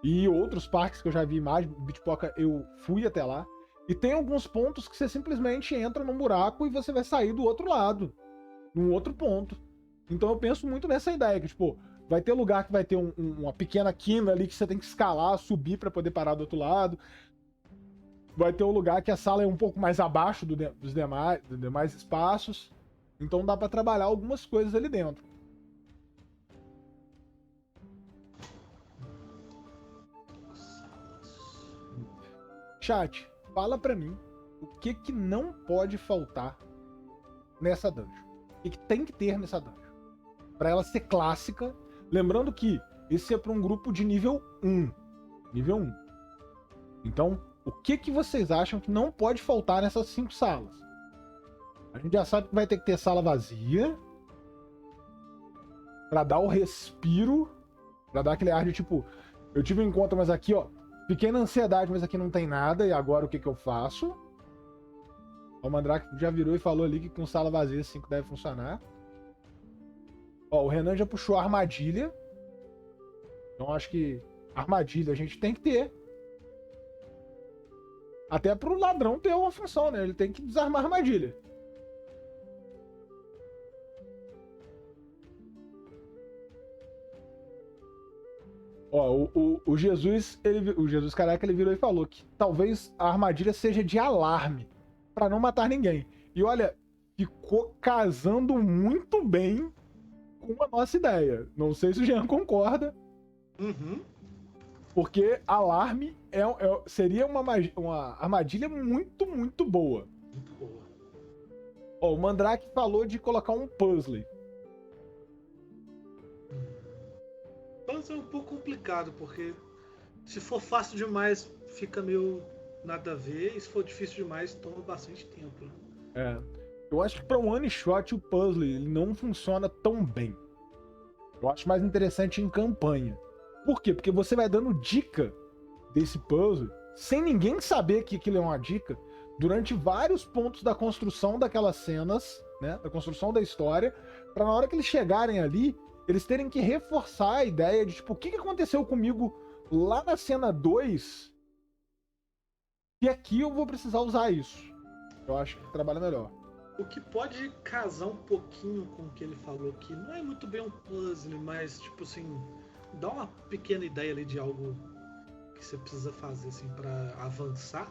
E outros parques que eu já vi mais, Bitpoca eu fui até lá. E tem alguns pontos que você simplesmente entra num buraco e você vai sair do outro lado, num outro ponto. Então eu penso muito nessa ideia, que tipo, vai ter lugar que vai ter uma pequena quina ali que você tem que escalar, subir para poder parar do outro lado. Vai ter um lugar que a sala é um pouco mais abaixo dos demais espaços. Então dá para trabalhar algumas coisas ali dentro. Chat, fala pra mim o que não pode faltar nessa dungeon. O que tem que ter nessa dungeon. Pra ela ser clássica. Lembrando que esse é pra um grupo de nível 1. Nível 1. Então, o que vocês acham que não pode faltar nessas 5 salas? A gente já sabe que vai ter que ter sala vazia. Pra dar o respiro. Pra dar aquele ar de tipo, eu tive um encontro, mas aqui, ó, fiquei na ansiedade, mas aqui não tem nada, e agora o que eu faço? O Mandrake já virou e falou ali que com sala vazia 5 deve funcionar. Ó, o Renan já puxou a armadilha. Então acho que armadilha a gente tem que ter. Até pro ladrão ter uma função, né? Ele tem que desarmar a armadilha. Ó, o Jesus, o Jesus Careca, ele virou e falou que talvez a armadilha seja de alarme, pra não matar ninguém. E olha, ficou casando muito bem com a nossa ideia. Não sei se o Jean concorda. Uhum. Porque alarme seria uma armadilha muito, muito boa. Muito boa. Ó, o Mandrake falou de colocar um puzzle. Puzzle é um pouco complicado, porque se for fácil demais, fica meio nada a ver. E se for difícil demais, toma bastante tempo. Né? É. Eu acho que para um one shot o puzzle ele não funciona tão bem. Eu acho mais interessante em campanha. Por quê? Porque você vai dando dica desse puzzle sem ninguém saber que aquilo é uma dica durante vários pontos da construção daquelas cenas, né? Da construção da história, para na hora que eles chegarem ali, eles terem que reforçar a ideia de tipo, o que aconteceu comigo lá na cena 2 e aqui eu vou precisar usar isso. Eu acho que trabalha melhor. O que pode casar um pouquinho com o que ele falou aqui, não é muito bem um puzzle, mas tipo assim, dá uma pequena ideia ali de algo que você precisa fazer assim para avançar.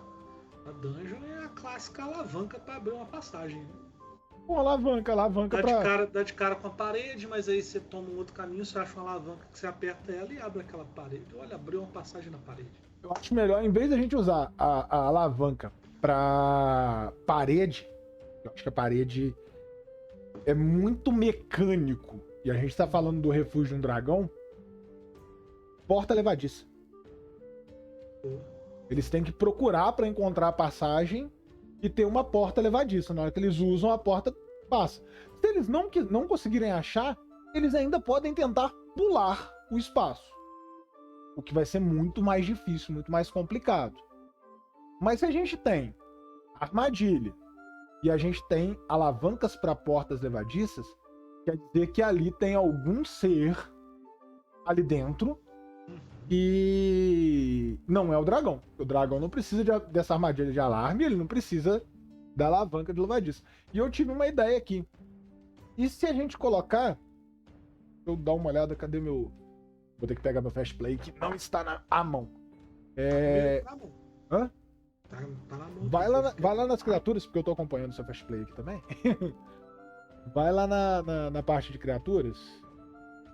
A dungeon é a clássica alavanca para abrir uma passagem. Uma alavanca Dá de cara com a parede, mas aí você toma um outro caminho, você acha uma alavanca que você aperta ela e abre aquela parede. Olha, abriu uma passagem na parede. Eu acho melhor, em vez da gente usar a alavanca pra parede, eu acho que a parede é muito mecânico. E a gente tá falando do refúgio de um dragão. Porta levadiça. Eles têm que procurar pra encontrar a passagem e ter uma porta levadiça. Na hora que eles usam, a porta passa. Se eles não conseguirem achar, eles ainda podem tentar pular o espaço. O que vai ser muito mais difícil, muito mais complicado. Mas se a gente tem armadilha e a gente tem alavancas para portas levadiças, quer dizer que ali tem algum ser ali dentro e não é o dragão. O dragão não precisa dessa armadilha de alarme, ele não precisa da alavanca de levadiça. E eu tive uma ideia aqui. E se a gente colocar... Deixa eu dar uma olhada, cadê meu... Vou ter que pegar meu fast play que não está à mão. Tá bom. Hã? Tá na mão. Vai lá nas criaturas, porque eu tô acompanhando o seu fast play aqui também. Vai lá na parte de criaturas.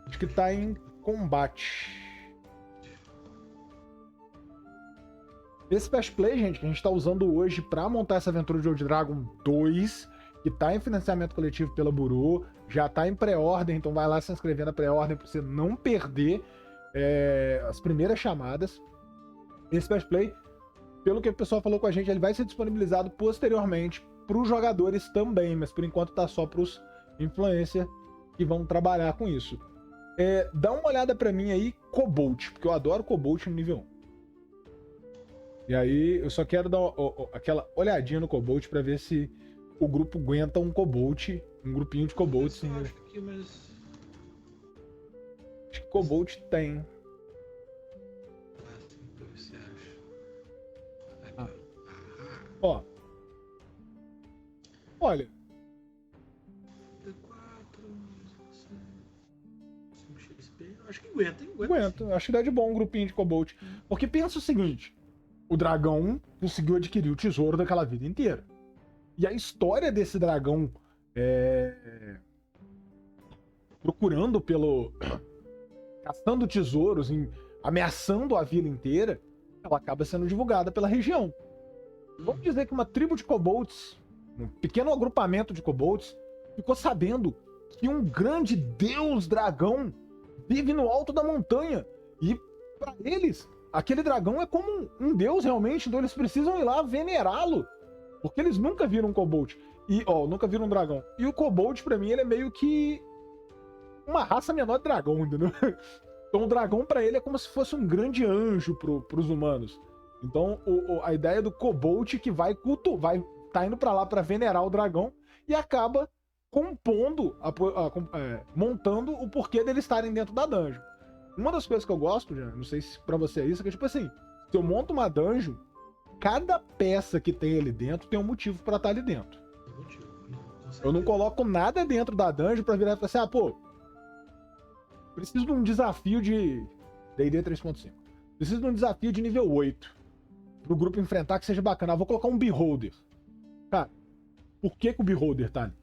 Acho que tá em combate. Esse fast play, gente, que a gente tá usando hoje pra montar essa aventura de Old Dragon 2, que tá em financiamento coletivo pela Buru, já tá em pré-ordem, então vai lá se inscrever na pré-ordem pra você não perder as primeiras chamadas. Esse fast play, pelo que o pessoal falou com a gente, ele vai ser disponibilizado posteriormente pros jogadores também, mas por enquanto tá só pros influencers que vão trabalhar com isso. Dá uma olhada pra mim aí, Cobalt, porque eu adoro Cobalt no nível 1. E aí, eu só quero dar aquela olhadinha no Cobalt pra ver se o grupo aguenta um Cobalt, um grupinho de Cobalt. Sim. Acho que, mas... Acho que Cobalt tem. Você acha? Ó. Olha. Acho que aguenta, hein? Aguenta. Acho que dá de bom um grupinho de Cobalt. Porque pensa o seguinte. O dragão conseguiu adquirir o tesouro daquela vida inteira. E a história desse dragão procurando caçando tesouros, ameaçando a vila inteira, ela acaba sendo divulgada pela região. Vamos dizer que uma tribo de kobolds, um pequeno agrupamento de kobolds, ficou sabendo que um grande deus dragão vive no alto da montanha. E para eles, aquele dragão é como um deus realmente, então eles precisam ir lá venerá-lo. Porque eles nunca viram um kobold. Nunca viram um dragão. E o kobold, pra mim, ele é meio que uma raça menor de dragão, entendeu? Então o dragão, pra ele, é como se fosse um grande anjo pros humanos. Então, a ideia do kobold que vai tá indo pra lá pra venerar o dragão e acaba compondo, montando o porquê deles estarem dentro da dungeon. Uma das coisas que eu gosto, já, não sei se pra você é isso, é que tipo assim, se eu monto uma dungeon, cada peça que tem ali dentro tem um motivo pra estar ali dentro. Eu não coloco nada dentro da dungeon pra virar e falar assim, pô, preciso de um desafio de D&D 3.5. Preciso de um desafio de nível 8 pro grupo enfrentar que seja bacana. Vou colocar um Beholder. Cara, por que o Beholder tá ali?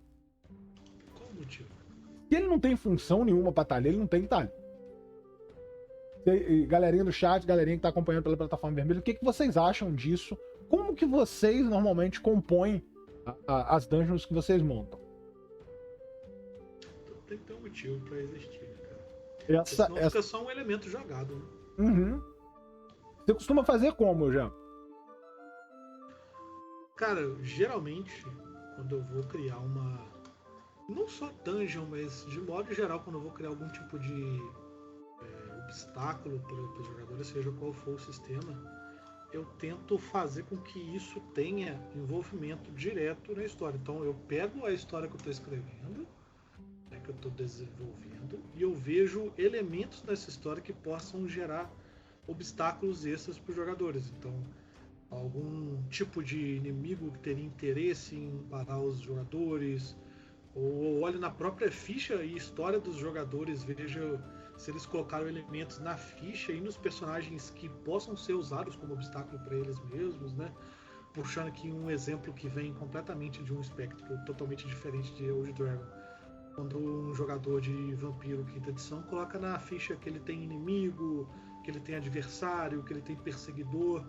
Qual o motivo? Se ele não tem função nenhuma pra estar ali, ele não tem que estar ali. Galerinha do chat, galerinha que tá acompanhando pela plataforma vermelha, o que vocês acham disso? Como que vocês normalmente compõem as dungeons que vocês montam? Tem que ter um motivo pra existir, cara. Senão fica só um elemento jogado, né? Uhum. Você costuma fazer como, já? Cara, geralmente, quando eu vou criar uma... Não só dungeon, mas de modo geral, quando eu vou criar algum tipo de obstáculo para os jogadores, seja qual for o sistema, eu tento fazer com que isso tenha envolvimento direto na história. Então eu pego a história que eu estou escrevendo, que eu estou desenvolvendo, e eu vejo elementos nessa história que possam gerar obstáculos extras para os jogadores. Então, algum tipo de inimigo que teria interesse em parar os jogadores, ou olho na própria ficha e história dos jogadores, veja se eles colocaram elementos na ficha e nos personagens que possam ser usados como obstáculo para eles mesmos, né? Puxando aqui um exemplo que vem completamente de um espectro totalmente diferente de Old Dragon. Quando um jogador de Vampiro quinta edição coloca na ficha que ele tem inimigo, que ele tem adversário, que ele tem perseguidor,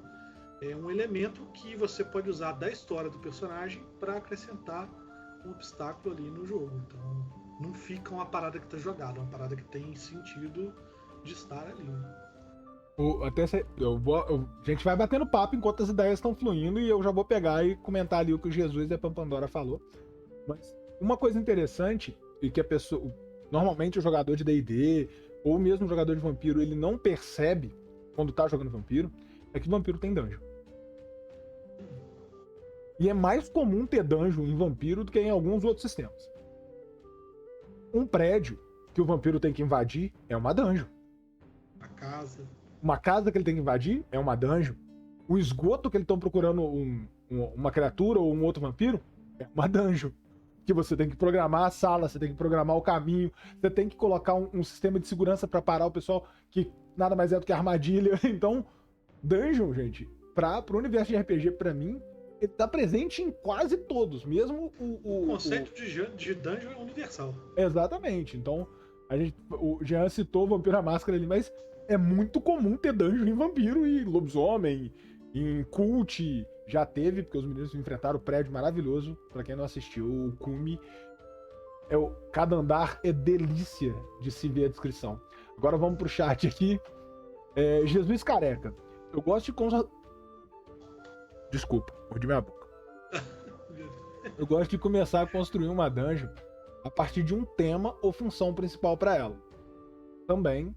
é um elemento que você pode usar da história do personagem para acrescentar um obstáculo ali no jogo. Então não fica uma parada que está jogada, é uma parada que tem sentido de estar ali. A gente vai batendo papo enquanto as ideias estão fluindo e eu já vou pegar e comentar ali o que o Jesus e a Pampandora falou. Mas uma coisa interessante e que a pessoa, normalmente o jogador de D&D ou mesmo o jogador de Vampiro, ele não percebe quando tá jogando Vampiro, é que Vampiro tem dungeon. E é mais comum ter dungeon em Vampiro do que em alguns outros sistemas. Um prédio que o Vampiro tem que invadir é uma dungeon. Uma casa que ele tem que invadir é uma dungeon. O esgoto que eles estão procurando uma criatura ou um outro vampiro é uma dungeon. Que você tem que programar a sala, você tem que programar o caminho, você tem que colocar um sistema de segurança para parar o pessoal, que nada mais é do que armadilha. Então, dungeon, gente, pro universo de RPG, para mim, ele tá presente em quase todos, mesmo o conceito de dungeon é universal. Exatamente. Então, o Jean citou Vampiro à Máscara ali, mas é muito comum ter dungeon em Vampiro e Lobisomem, em Cult, já teve, porque os meninos enfrentaram o prédio maravilhoso. Pra quem não assistiu, o Cume, cada andar é delícia de se ver a descrição. Agora vamos pro chat aqui. Jesus Careca. Eu gosto de... Desculpa, mordi minha boca. Eu gosto de começar a construir uma dungeon a partir de um tema ou função principal para ela. Também.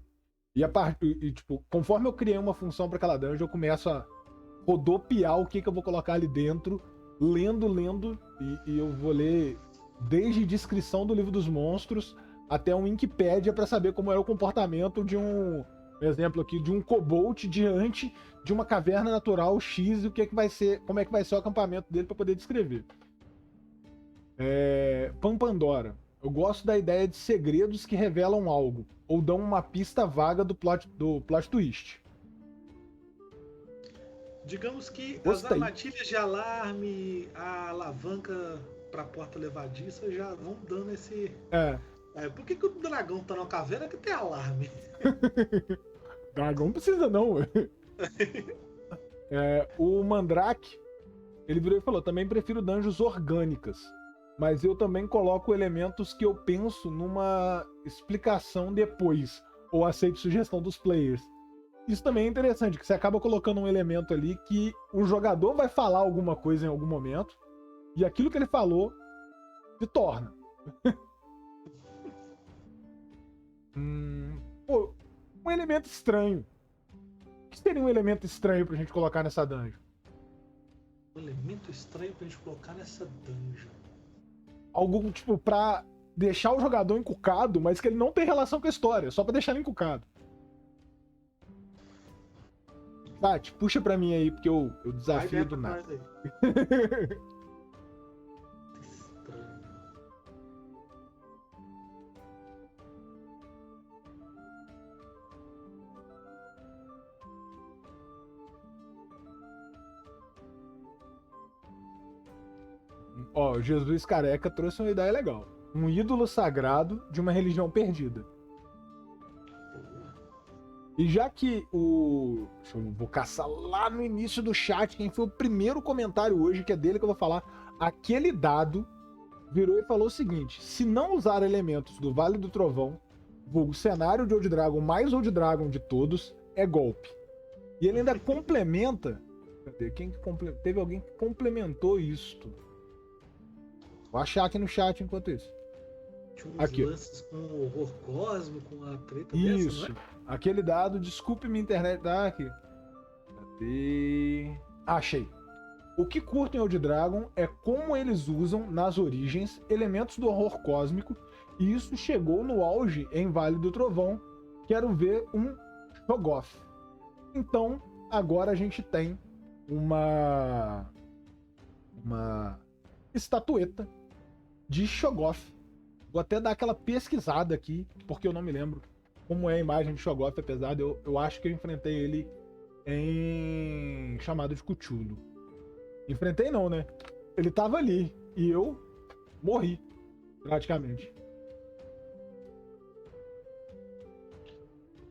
Tipo, conforme eu criei uma função para aquela dungeon, eu começo a rodopiar o que eu vou colocar ali dentro, lendo, e eu vou ler desde descrição do livro dos monstros até um Wikipédia para saber como é o comportamento de um exemplo aqui, de um kobold diante de uma caverna natural X e o que vai ser, como é que vai ser o acampamento dele para poder descrever. Pampandora. Eu gosto da ideia de segredos que revelam algo ou dão uma pista vaga do plot twist. Digamos que Gostei. As armadilhas de alarme, a alavanca pra porta levadiça já vão dando esse... por que o dragão tá numa caverna que tem alarme? Dragão não precisa não. O Mandrake, ele virou e falou, também prefiro dungeons orgânicas, mas eu também coloco elementos que eu penso numa explicação depois, ou aceito sugestão dos players. Isso também é interessante, que você acaba colocando um elemento ali que o jogador vai falar alguma coisa em algum momento, e aquilo que ele falou se torna. Um elemento estranho. O que seria um elemento estranho pra gente colocar nessa dungeon? Um elemento estranho pra gente colocar nessa dungeon. Algo, tipo, pra deixar o jogador encucado, mas que ele não tem relação com a história, só pra deixar ele encucado. Tati, puxa pra mim aí, porque eu desafio do nada. Estranho. Ó, o Jesus Careca trouxe uma ideia legal. Um ídolo sagrado de uma religião perdida. E já que o... Vou caçar lá no início do chat quem foi o primeiro comentário hoje, que é dele que eu vou falar. Aquele dado virou e falou o seguinte: se não usar elementos do Vale do Trovão, o cenário de Old Dragon mais Old Dragon de todos, é golpe. E ele ainda complementa... Cadê? Teve alguém que complementou isto. Vou achar aqui no chat enquanto isso. Tinha uns Aqui. lances com o horror cósmico, com a treta Isso. dessa, não é? Aquele dado, desculpe minha internet. Tá aqui. Cadê? Achei. O que curto em Old Dragon é como eles usam, nas origens, elementos do horror cósmico, e isso chegou no auge em Vale do Trovão. Quero ver um Shoggoth. Então, agora a gente tem uma estatueta de Shoggoth. Vou até dar aquela pesquisada aqui, porque eu não me lembro como é a imagem de Shoggoth, apesar de eu acho que eu enfrentei ele em Chamado de Cthulhu. Enfrentei não, né? Ele tava ali e eu morri, praticamente.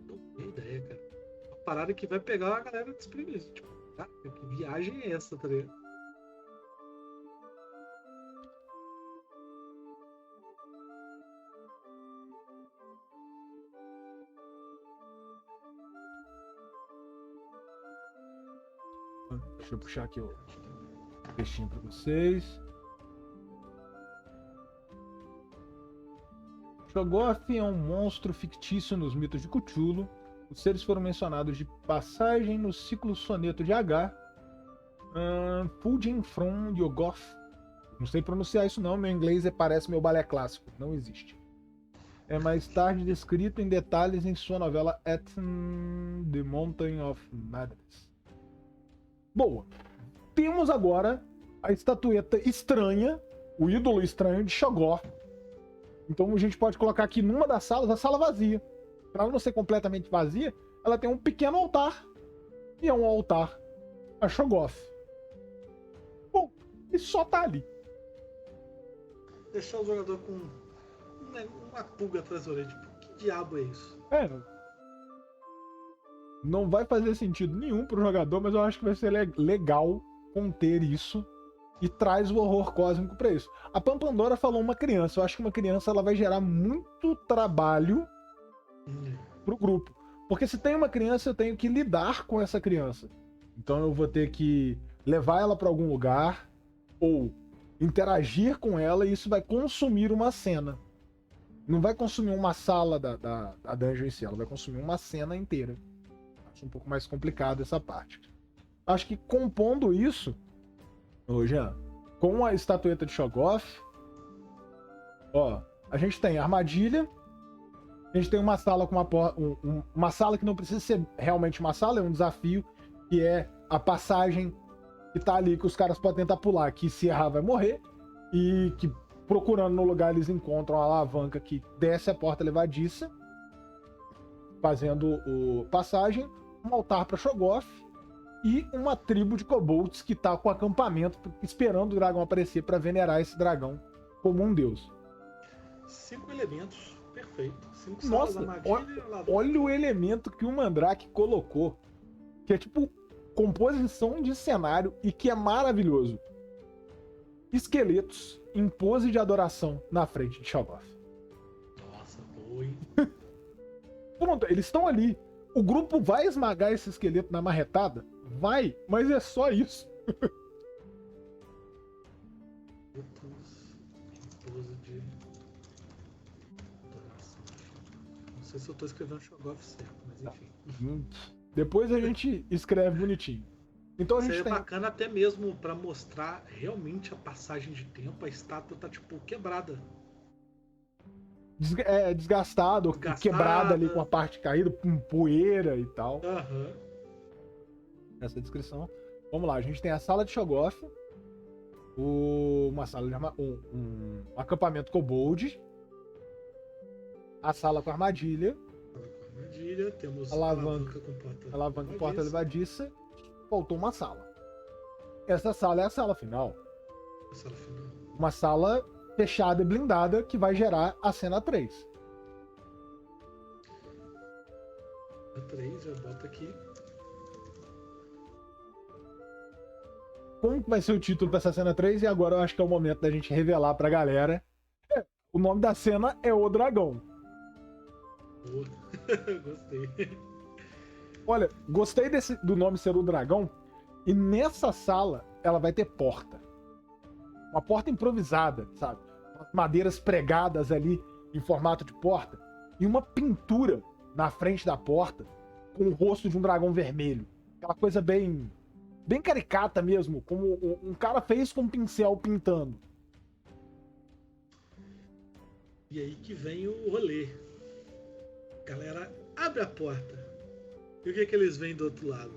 Não tem ideia, cara. Uma parada que vai pegar a galera desprevenida. Tipo, cara, que viagem é essa, tá ligado? Deixa eu puxar aqui o textinho pra vocês. Shoggoth é um monstro fictício nos mitos de Cthulhu. Os seres foram mencionados de passagem no ciclo Soneto de H. Fujin from Yoggoth. Não sei pronunciar isso não, meu inglês parece meu balé clássico. Não existe. É mais tarde descrito em detalhes em sua novela At the Mountain of Madness. Boa. Temos agora a estatueta estranha, o ídolo estranho de Shoggoth. Então a gente pode colocar aqui numa das salas, a sala vazia. Para ela não ser completamente vazia, ela tem um pequeno altar. E é um altar a Shoggoth. Bom, e só tá ali. Deixar o jogador com uma pulga atrás da orelha. Tipo, que diabo é isso? Não vai fazer sentido nenhum pro jogador, mas eu acho que vai ser legal conter isso e traz o horror cósmico pra isso. A Pampandora falou uma criança. Eu acho que uma criança ela vai gerar muito trabalho pro grupo. Porque se tem uma criança, eu tenho que lidar com essa criança. Então eu vou ter que levar ela pra algum lugar ou interagir com ela e isso vai consumir uma cena. Não vai consumir uma sala da dungeon em si, ela vai consumir uma cena inteira. Acho um pouco mais complicado essa parte. Acho que compondo isso, Jean, com a estatueta de Shoggoth, ó, a gente tem armadilha, a gente tem uma sala com uma sala que não precisa ser realmente uma sala, é um desafio, que é a passagem que tá ali, que os caras podem tentar pular, que se errar vai morrer, e que procurando no lugar eles encontram a alavanca que desce a porta levadiça, fazendo o passagem, um altar para Shoggoth e uma tribo de kobolds que tá com acampamento esperando o dragão aparecer para venerar esse dragão como um deus. 5 elementos, perfeito. 5 Nossa, salas, armadilha, olha o elemento que o Mandrake colocou, que é tipo composição de cenário e que é maravilhoso. Esqueletos em pose de adoração na frente de Shoggoth. Nossa, boa, hein? Pronto, eles estão ali. O grupo vai esmagar esse esqueleto na marretada? Vai, mas é só isso. Pose de adoração. Não sei se eu tô escrevendo Shoggoth certo, mas enfim. Depois a gente escreve bonitinho. Então a Isso gente aí é tem bacana até mesmo pra mostrar realmente a passagem de tempo. A estátua tá tipo quebrada. desgastado, quebrada ali com a Desgastada. parte caída, com poeira e tal. Aham. Essa descrição. Vamos lá, a gente tem a sala de Shoggoth, uma sala de um acampamento kobold, a sala com armadilha, Armadilha. Temos Alavanca. alavanca com porta levadiça. Faltou uma sala. Essa sala é a sala final. Sala final. Uma sala fechada e blindada que vai gerar a cena 3. A 3, já bota aqui. Como que vai ser o título para essa cena 3? E agora eu acho que é o momento da gente revelar pra galera. O nome da cena é O Dragão. Boa. Gostei. Olha, gostei do nome ser O Dragão. E nessa sala, ela vai ter porta. Uma porta improvisada, sabe? Madeiras pregadas ali em formato de porta. E uma pintura na frente da porta com o rosto de um dragão vermelho. Aquela coisa bem caricata mesmo, como um cara fez com um pincel pintando. E aí que vem o rolê. Galera, abre a porta. E o que eles veem do outro lado?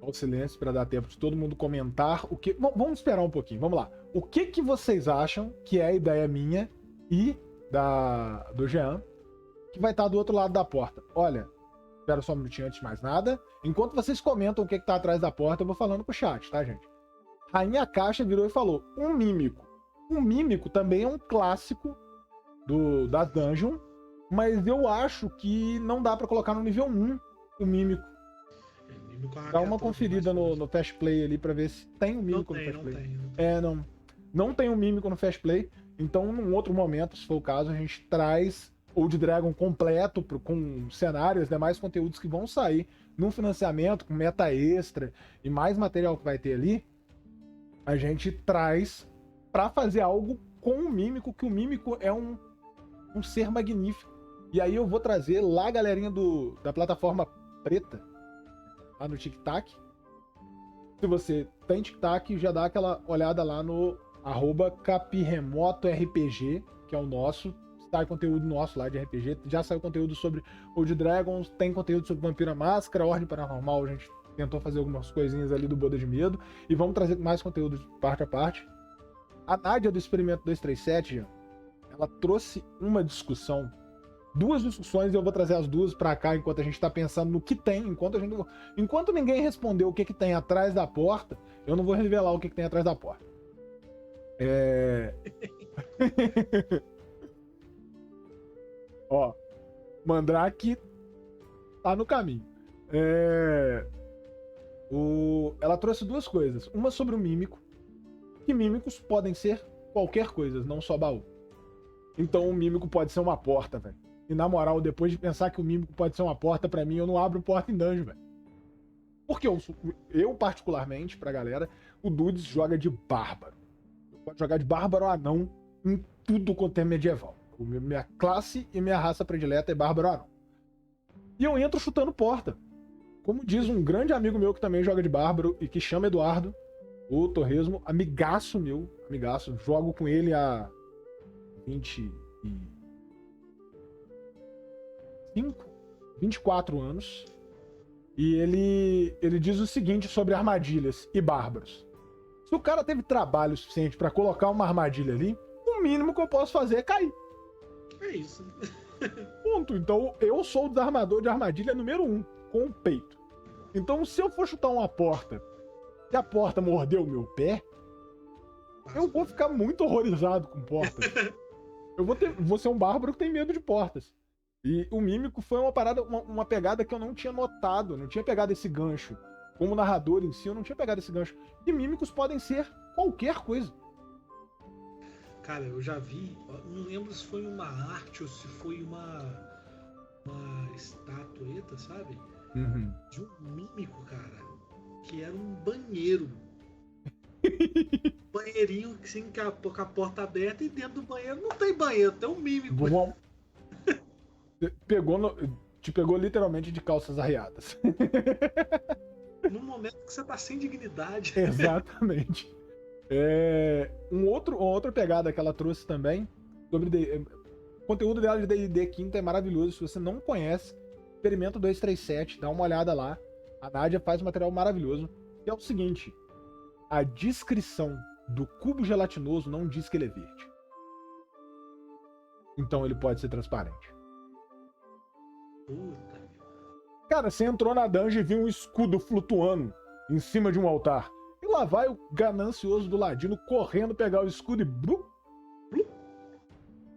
Olha o silêncio para dar tempo de todo mundo comentar o que. Vamos esperar um pouquinho, vamos lá. O que vocês acham que é a ideia minha e do Jean, que vai estar do outro lado da porta? Olha, espera só um minutinho antes de mais nada. Enquanto vocês comentam o que tá atrás da porta, eu vou falando pro chat, tá, gente? Rainha Caixa virou e falou: um mímico. Um mímico também é um clássico da Dungeon, mas eu acho que não dá pra colocar no nível 1 o mímico. Dá uma conferida no Fast Play ali pra ver se tem um mímico no Fast Play. Não tem um mímico no Fast Play. Então, num outro momento, se for o caso, a gente traz Old Dragon completo com cenários, demais conteúdos que vão sair num financiamento, com meta extra e mais material que vai ter ali. A gente traz pra fazer algo com o mímico, que o mímico é um ser magnífico. E aí eu vou trazer lá a galerinha da plataforma preta, lá no TikTok. Se você tem TikTok, já dá aquela olhada lá no @capirremotorpg, que é o nosso. Sai conteúdo nosso lá de RPG. Já saiu conteúdo sobre Old Dragons, tem conteúdo sobre Vampira Máscara, Ordem Paranormal. A gente tentou fazer algumas coisinhas ali do Boda de Medo. E vamos trazer mais conteúdo de parte a parte. A Nádia do Experimento 237, ela trouxe uma discussão. Duas discussões, e eu vou trazer as duas pra cá enquanto a gente tá pensando no que tem. Enquanto ninguém respondeu o que tem atrás da porta, eu não vou revelar o que tem atrás da porta. Ó, Mandrake tá no caminho. Ela trouxe duas coisas. Uma sobre o mímico, que mímicos podem ser qualquer coisa, não só baú. Então o mímico pode ser uma porta, velho. E na moral, depois de pensar que o mímico pode ser uma porta, pra mim, eu não abro porta em dungeon, velho. Porque eu, particularmente, pra galera, o Dudes joga de bárbaro. Pode jogar de bárbaro anão em tudo quanto é medieval. Minha classe e minha raça predileta é bárbaro anão. E eu entro chutando porta. Como diz um grande amigo meu que também joga de bárbaro e que chama Eduardo, o Torresmo, amigaço meu, jogo com ele há 24 anos. E ele diz o seguinte sobre armadilhas e bárbaros. Se o cara teve trabalho suficiente pra colocar uma armadilha ali, o mínimo que eu posso fazer é cair. É isso. Ponto. Então eu sou o desarmador de armadilha número 1, com o peito. Então se eu for chutar uma porta e a porta mordeu o meu pé, eu vou ficar muito horrorizado com portas. Eu vou ser um bárbaro que tem medo de portas. E o mímico foi uma pegada que eu não tinha notado, não tinha pegado esse gancho. Como narrador em si, eu não tinha pegado esse gancho. E mímicos podem ser qualquer coisa. Cara, eu já vi, não lembro se foi uma arte ou se foi uma estatueta, sabe? Uhum. De um mímico, cara, que era um banheiro. Banheirinho assim, com a porta aberta, e dentro do banheiro não tem banheiro, tem um mímico. Pegou te pegou literalmente de calças arriadas. No momento que você tá sem dignidade. Exatamente. Uma outra pegada que ela trouxe também, sobre o conteúdo dela de D&D Quinta é maravilhoso. Se você não conhece, experimenta o 237, dá uma olhada lá. A Nádia faz um material maravilhoso. Que é o seguinte, a descrição do cubo gelatinoso não diz que ele é verde. Então ele pode ser transparente. Puta. Cara, você entrou na dungeon e viu um escudo flutuando em cima de um altar. E lá vai o ganancioso do ladino correndo pegar o escudo e blu, blu,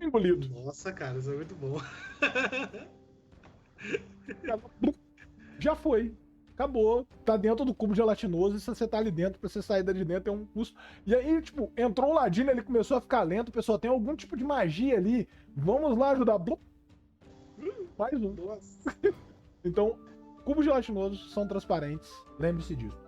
engolido. Nossa, cara, isso é muito bom. Já foi. Acabou. Tá dentro do cubo gelatinoso e se você tá ali dentro, pra você sair de dentro é um custo. E aí, tipo, entrou o ladino, ele começou a ficar lento, o pessoal tem algum tipo de magia ali. Vamos lá ajudar. Blu. Mais um. Nossa. Então, cubos gelatinosos são transparentes, lembre-se disso.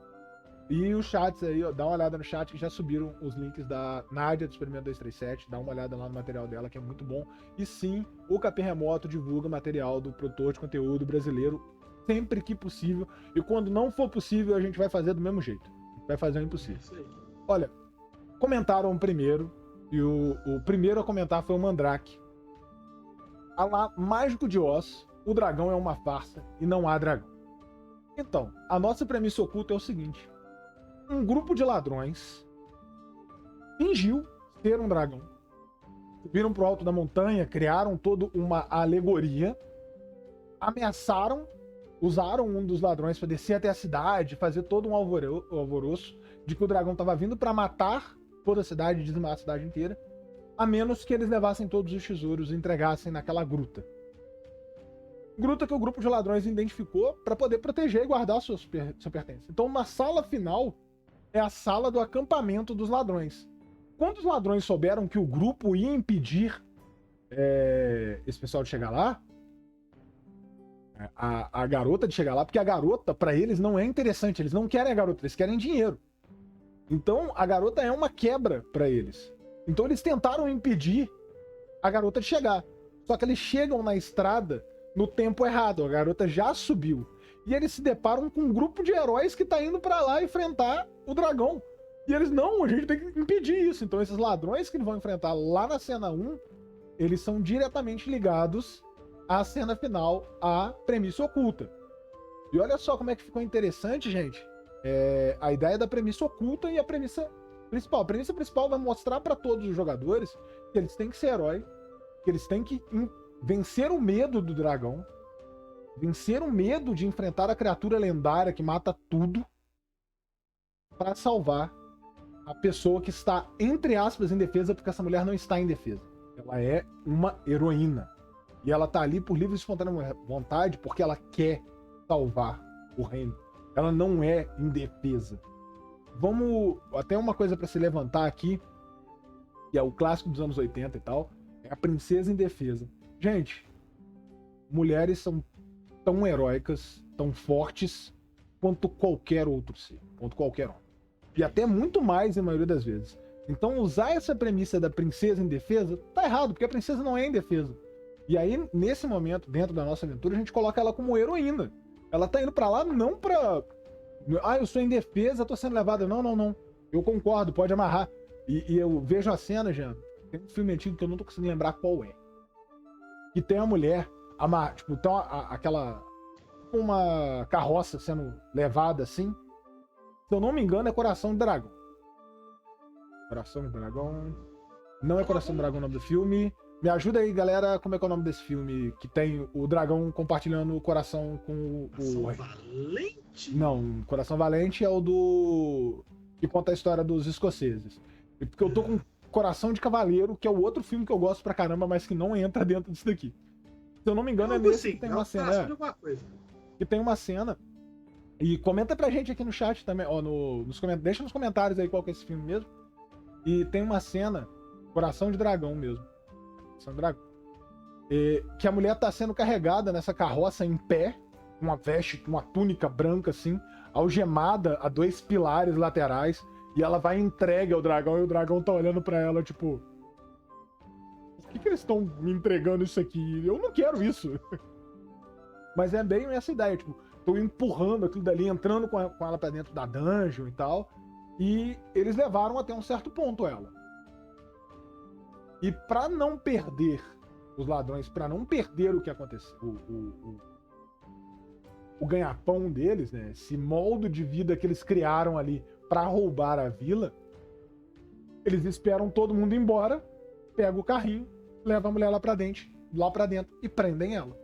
E os chats aí, ó, dá uma olhada no chat que já subiram os links da Nádia do Experimento 237, dá uma olhada lá no material dela que é muito bom. E sim, o Capim Remoto divulga material do produtor de conteúdo brasileiro sempre que possível. E quando não for possível, a gente vai fazer do mesmo jeito. Vai fazer o impossível. Isso aí. Olha, comentaram primeiro, e o primeiro a comentar foi o Mandrake. Alá, Mágico de Oz, o dragão é uma farsa e não há dragão. Então, a nossa premissa oculta é o seguinte. Um grupo de ladrões fingiu ser um dragão. Subiram pro alto da montanha, criaram toda uma alegoria, ameaçaram, usaram um dos ladrões para descer até a cidade, fazer todo um alvoroço de que o dragão estava vindo para matar toda a cidade, dizimar a cidade inteira, a menos que eles levassem todos os tesouros e entregassem naquela gruta. Gruta que o grupo de ladrões identificou para poder proteger e guardar seu pertence. Então, uma sala final é a sala do acampamento dos ladrões. Quando os ladrões souberam que o grupo ia impedir esse pessoal de chegar lá, a garota de chegar lá, porque a garota, para eles, não é interessante. Eles não querem a garota, eles querem dinheiro. Então, a garota é uma quebra para eles. Então, eles tentaram impedir a garota de chegar. Só que eles chegam na estrada no tempo errado. A garota já subiu. E eles se deparam com um grupo de heróis que tá indo para lá enfrentar o dragão. E eles, não, a gente tem que impedir isso. Então, esses ladrões que eles vão enfrentar lá na cena 1, eles são diretamente ligados à cena final, à premissa oculta. E olha só como é que ficou interessante, gente. A ideia da premissa oculta e a premissa principal. A premissa principal vai mostrar para todos os jogadores que eles têm que ser herói, que eles têm que vencer o medo do dragão, vencer o medo de enfrentar a criatura lendária que mata tudo, para salvar a pessoa que está, entre aspas, em defesa, porque essa mulher não está em defesa. Ela é uma heroína. E ela tá ali por livre e espontânea vontade porque ela quer salvar o reino. Ela não é indefesa. Vamos... Até uma coisa para se levantar aqui, que é o clássico dos anos 80 e tal, é a princesa indefesa. Gente, mulheres são tão heróicas, tão fortes, quanto qualquer outro ser, quanto qualquer homem. E até muito mais, na maioria das vezes. Então, usar essa premissa da princesa indefesa tá errado, porque a princesa não é indefesa. E aí, nesse momento, dentro da nossa aventura, a gente coloca ela como heroína. Ela tá indo pra lá não pra... Ah, eu sou indefesa, tô sendo levada. Não, não, não. Eu concordo, pode amarrar. E eu vejo a cena, Jean. Tem um filme antigo que eu não tô conseguindo lembrar qual é. Que tem a mulher, tipo, tem aquela... uma carroça sendo levada assim. Se eu não me engano, é Coração de Dragão. Coração de Dragão... Não é Coração de Dragão o nome do filme. Me ajuda aí, galera, como é que é o nome desse filme? Que tem o dragão compartilhando o coração com o... Coração Valente? Não, Coração Valente é o do... que conta a história dos escoceses. Porque eu tô com Coração de Cavaleiro, que é o outro filme que eu gosto pra caramba, mas que não entra dentro disso daqui. Se eu não me engano, é nesse que tem uma cena. Que tem uma cena. E comenta pra gente aqui no chat também, ó, nos comentários. Deixa nos comentários aí qual que é esse filme mesmo. E tem uma cena, Coração de Dragão mesmo. Que a mulher tá sendo carregada nessa carroça em pé, com uma veste, com uma túnica branca assim, algemada a 2 pilares laterais, e ela vai entregue ao dragão, e o dragão tá olhando pra ela tipo, por que eles estão me entregando isso aqui? Eu não quero isso. Mas é bem essa ideia, tipo, tô empurrando aquilo dali, entrando com ela pra dentro da dungeon e tal. E eles levaram até um certo ponto ela. E pra não perder os ladrões, pra não perder o que aconteceu, o ganha-pão deles, né? Esse molde de vida que eles criaram ali pra roubar a vila, eles esperam todo mundo ir embora, pega o carrinho, leva a mulher lá pra dentro e prendem ela.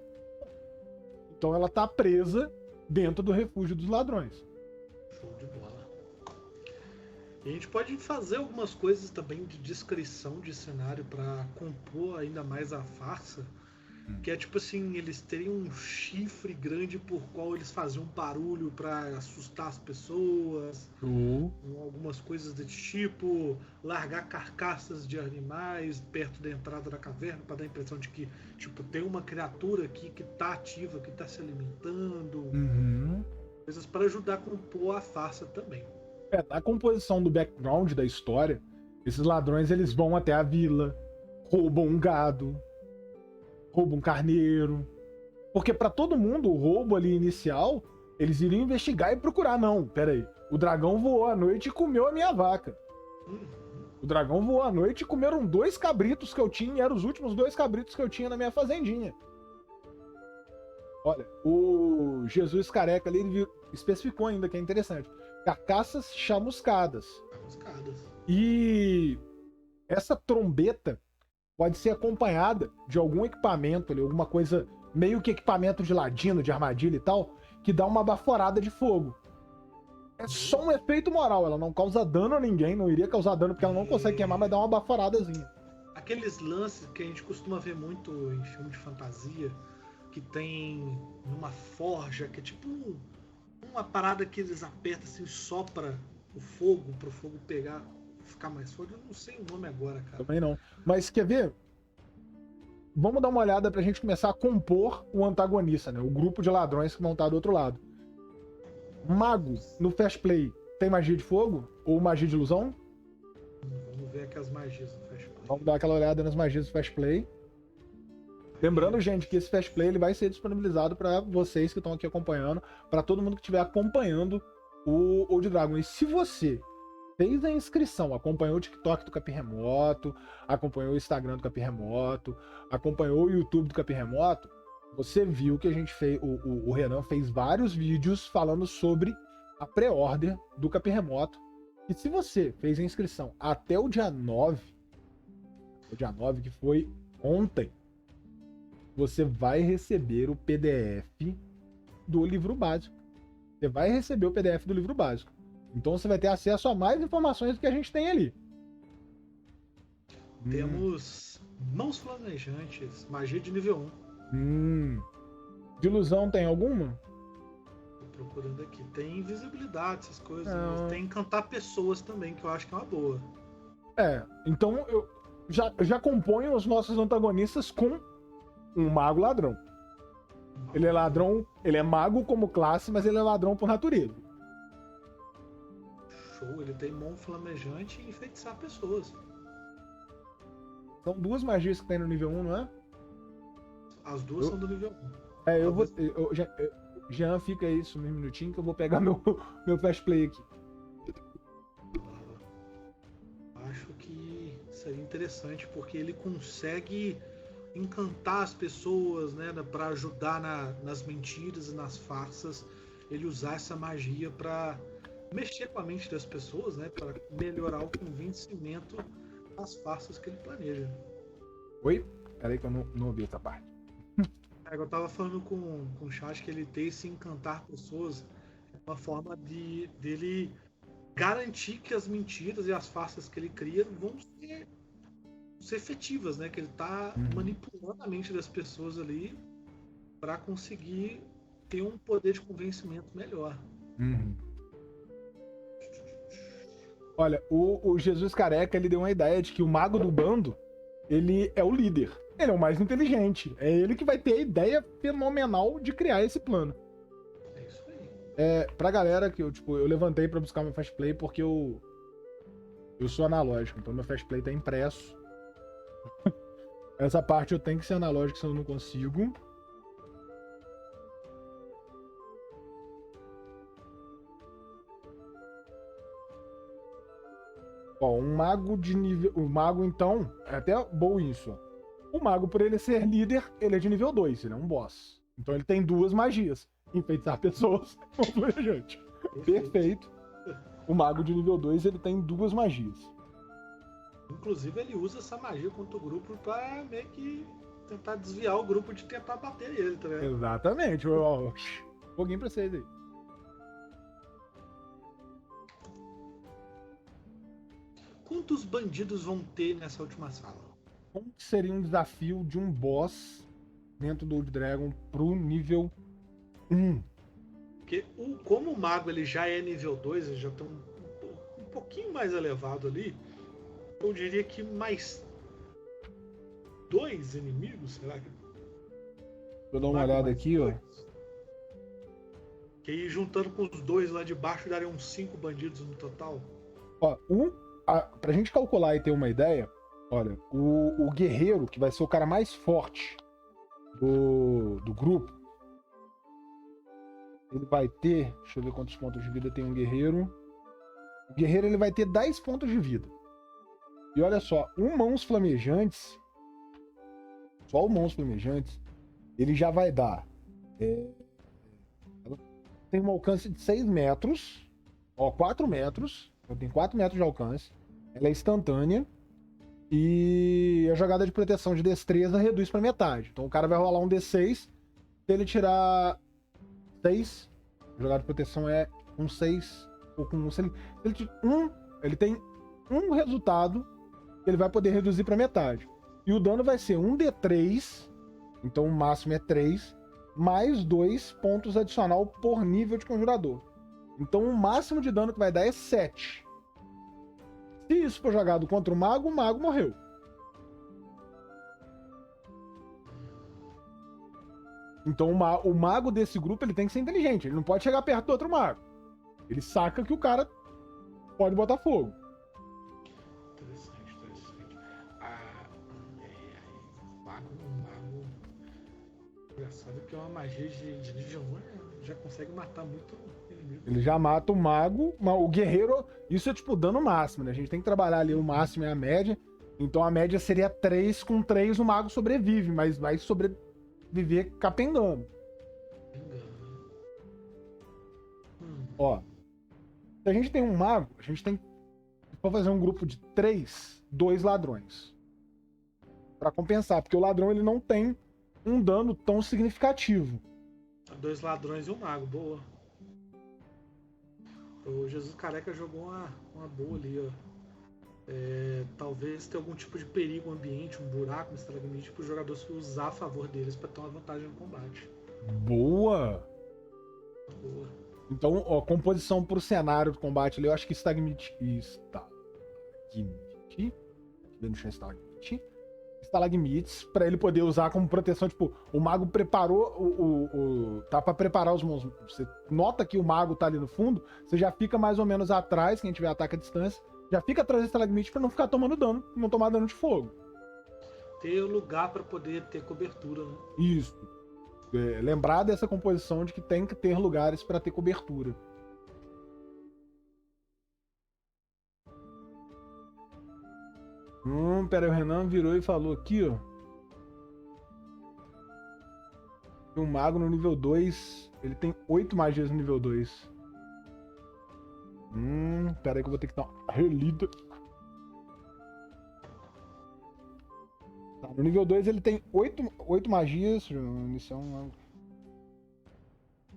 Então ela tá presa dentro do refúgio dos ladrões. Show de bola. E a gente pode fazer algumas coisas também de descrição de cenário para compor ainda mais a farsa. Que é tipo assim, eles teriam um chifre grande por qual eles faziam barulho para assustar as pessoas. Algumas coisas desse tipo, largar carcaças de animais perto da entrada da caverna para dar a impressão de que tipo tem uma criatura aqui que tá ativa, que tá se alimentando. Coisas para ajudar a compor a farsa também. Na composição do background da história, esses ladrões eles vão até a vila, roubam um gado, roubam um carneiro. Porque pra todo mundo, o roubo ali inicial, eles iriam investigar e procurar. Não, pera aí. O dragão voou à noite e comeu a minha vaca. O dragão voou à noite e comeram 2 cabritos que eu tinha, e eram os últimos 2 cabritos que eu tinha na minha fazendinha. Olha, o Jesus Careca ali, ele especificou ainda, que é interessante. Carcaças chamuscadas. E essa trombeta pode ser acompanhada de algum equipamento ali, alguma coisa, meio que equipamento de ladino, de armadilha e tal, que dá uma baforada de fogo. É só um efeito moral, ela não causa dano a ninguém, não iria causar dano porque ela não consegue queimar, mas dá uma baforadazinha. Aqueles lances que a gente costuma ver muito em filme de fantasia, que tem numa forja, que é tipo uma parada que eles apertam assim, sopra o fogo pro fogo pegar, ficar mais forte. Eu não sei o nome agora, cara. Também não. Mas quer ver? Vamos dar uma olhada pra gente começar a compor o antagonista, né? O grupo de ladrões que vão estar do outro lado. Mago, no Fast Play, tem magia de fogo? Ou magia de ilusão? Vamos ver aqui as magias do Fast Play. Vamos dar aquela olhada nas magias do Fast Play. Lembrando, gente, que esse Fast Play ele vai ser disponibilizado para vocês que estão aqui acompanhando, para todo mundo que estiver acompanhando o Old Dragon. E se você fez a inscrição, acompanhou o TikTok do Capim Remoto, acompanhou o Instagram do Capim Remoto, acompanhou o YouTube do Capim Remoto, você viu que a gente fez, o Renan fez vários vídeos falando sobre a pré-order do Capim Remoto. E se você fez a inscrição até o dia 9, que foi ontem, você vai receber o PDF do livro básico. Você vai receber o PDF do livro básico. Então você vai ter acesso a mais informações do que a gente tem ali. Temos mãos flamejantes, magia de nível 1. De ilusão tem alguma? Tô procurando aqui. Tem invisibilidade, essas coisas. Mas tem encantar pessoas também, que eu acho que é uma boa. Então eu já componho os nossos antagonistas com um mago ladrão. Ele é ladrão, ele é mago como classe, mas ele é ladrão por natureza. Show, ele tem mão flamejante e enfeitiçar pessoas. São 2 magias que tem no nível 1, não é? As 2 são do nível 1. Eu vou. Jean, fica aí só um minutinho que eu vou pegar meu Fast Play aqui. Acho que seria interessante porque ele consegue encantar as pessoas, né, para ajudar nas mentiras e nas farsas. Ele usar essa magia para mexer com a mente das pessoas, né, para melhorar o convencimento das farsas que ele planeja. Oi? Peraí que eu não ouvi essa parte. Eu tava falando com o chat que ele tem esse encantar pessoas, é uma forma dele garantir que as mentiras e as farsas que ele cria vão ser efetivas, né? Que ele tá manipulando a mente das pessoas ali para conseguir ter um poder de convencimento melhor. Olha, o Jesus Careca, ele deu uma ideia de que o mago do bando, ele é o líder. Ele é o mais inteligente. É ele que vai ter a ideia fenomenal de criar esse plano. É isso aí. Pra galera que eu levantei pra buscar meu Fast Play porque eu sou analógico, então meu Fast Play tá impresso. Essa parte eu tenho que ser analógico, senão eu não consigo. Ó, um mago de nível... O mago, então, é até bom isso, ó. O mago, por ele ser líder, ele é de nível 2, ele é um boss. Então ele tem 2 magias. Enfeitiçar pessoas ou flamejante. Perfeito. O mago de nível 2, ele tem 2 magias. Inclusive, ele usa essa magia contra o grupo pra meio que tentar desviar o grupo de tentar bater ele, tá vendo? Exatamente. Ó, foguinho pra vocês aí. Quantos bandidos vão ter nessa última sala? Como que seria um desafio de um boss dentro do Old Dragon pro nível 1? Porque como o mago ele já é nível 2, ele já tá um pouquinho mais elevado ali, eu diria que mais 2 inimigos, será que? Vou dar uma olhada aqui, ó. Que aí juntando com os 2 lá de baixo daria uns 5 bandidos no total. Ó, pra gente calcular e ter uma ideia, olha, o guerreiro, que vai ser o cara mais forte do grupo, ele vai ter, deixa eu ver quantos pontos de vida tem um guerreiro. O guerreiro, ele vai ter 10 pontos de vida. E olha só, só o mãos flamejantes, ele já vai dar, ela tem um alcance de 6 metros, ó, 4 metros, ela tem 4 metros de alcance, ela é instantânea, e a jogada de proteção de destreza reduz para metade. Então o cara vai rolar um D6, se ele tirar 6, a jogada de proteção é um 6, ou com um, se ele tem um resultado que ele vai poder reduzir para metade. E o dano vai ser um D3, então o máximo é 3, mais 2 pontos adicional por nível de conjurador. Então o máximo de dano que vai dar é 7. Se isso for jogado contra o mago morreu. Então o mago desse grupo ele tem que ser inteligente. Ele não pode chegar perto do outro mago. Ele saca que o cara pode botar fogo. Interessante. Mago. Engraçado que é uma magia de nível 1 já consegue matar muito inimigo. Ele já mata o mago, o guerreiro. Isso é tipo dano máximo, né? A gente tem que trabalhar ali o máximo e a média. Então a média seria 3, com 3 o mago sobrevive, mas vai sobreviver capengando. Ó, se a gente tem um mago, a gente tem que fazer um grupo de 3, 2 ladrões. Pra compensar, porque o ladrão ele não tem um dano tão significativo. 2 ladrões e um mago, boa. O Jesus Careca jogou uma boa ali, ó. Talvez tenha algum tipo de perigo ambiente, um buraco, um estalagmite, para o jogador usar a favor deles para ter uma vantagem no combate. Boa! Boa. Então, ó, composição pro cenário do combate ali, eu acho que estalagmites, pra ele poder usar como proteção. Tipo, o mago preparou tá pra preparar os monstros. Você nota que o mago tá ali no fundo, você já fica mais ou menos atrás, quem tiver ataque à distância, já fica atrás do estalagmite pra não ficar tomando dano, não tomar dano de fogo. Ter lugar pra poder ter cobertura, né? Isso. Lembrar dessa composição de que tem que ter lugares pra ter cobertura. Pera aí, o Renan virou e falou aqui, ó. Um mago no nível 2, ele tem 8 magias no nível 2. Pera aí que eu vou ter que dar uma relida. Tá, no nível 2 ele tem 8 magias. Iniciar um mago.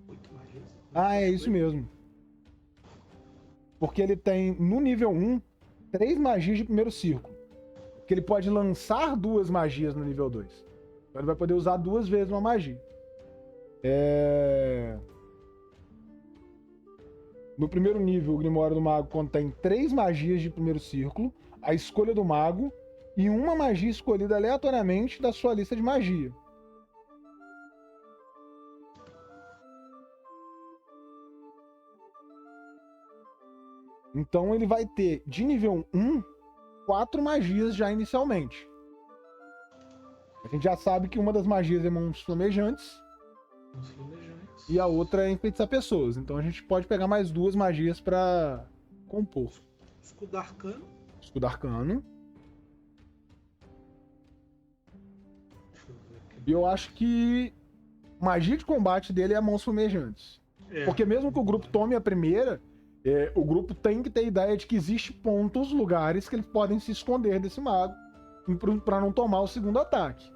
8 magias? Ah, é isso mesmo. Porque ele tem, no nível 1, 3 magias de primeiro círculo. Que ele pode lançar 2 magias no nível 2. Então ele vai poder usar 2 vezes uma magia. No primeiro nível, o Grimório do Mago contém 3 magias de primeiro círculo, a escolha do mago e uma magia escolhida aleatoriamente da sua lista de magia. Então ele vai ter, de nível 1, 4 magias já inicialmente. A gente já sabe que uma das magias é mãos flamejantes e a outra é enfeitiçar pessoas. Então a gente pode pegar mais 2 magias pra compor. Escudo arcano. Escudo arcano. Deixa eu ver aqui. E eu acho que magia de combate dele é mãos flamejantes. Porque mesmo que o grupo tome a primeira, o grupo tem que ter ideia de que existe pontos, lugares que eles podem se esconder desse mago pra não tomar o segundo ataque.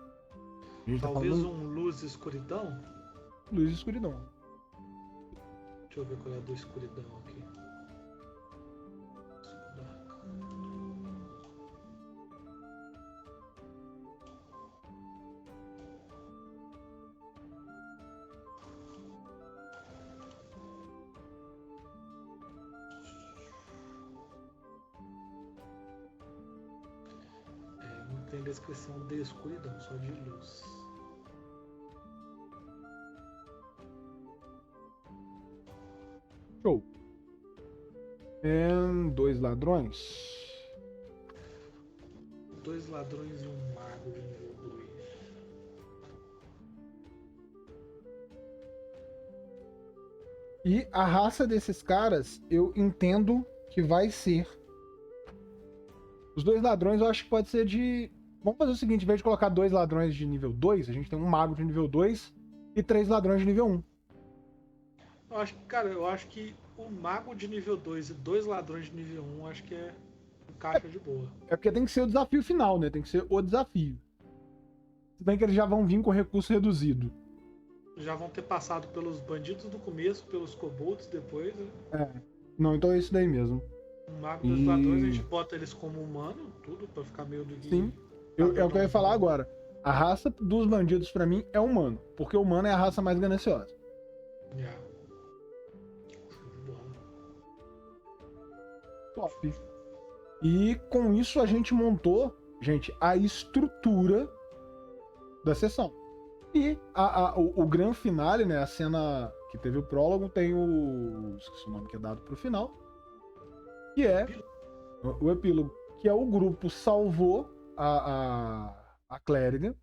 A gente Talvez tá falando um luz e escuridão. luz e escuridão. Deixa eu ver qual é a do escuridão aqui. Escudo arcano. Não tem descrição de escuridão, só de luz. Show. 2 ladrões. 2 ladrões e um mago de nível 2. E a raça desses caras, eu entendo que vai ser. Os 2 ladrões eu acho que pode ser de. Vamos fazer o seguinte: em vez de colocar 2 ladrões de nível 2, a gente tem um mago de nível 2 e 3 ladrões de nível 1. Eu acho que o mago de nível 2 e 2 ladrões de nível 1 acho que é encaixa de boa. É porque tem que ser o desafio final, né? Tem que ser o desafio. Se bem que eles já vão vir com recurso reduzido. Já vão ter passado pelos bandidos do começo, pelos kobolds depois, né? Não, então é isso daí mesmo. O mago dos ladrões a gente bota eles como humano, tudo, pra ficar meio do que. Sim. É o que eu ia falar agora. A raça dos bandidos pra mim é humano. Porque o humano é a raça mais gananciosa. Yeah. Show de bola. Top. E com isso a gente montou, gente, a estrutura da sessão. E o grande finale, né? A cena que teve o prólogo, tem o. Esqueci o nome que é dado pro final. Que é o epílogo. Que é o grupo salvou a clériga.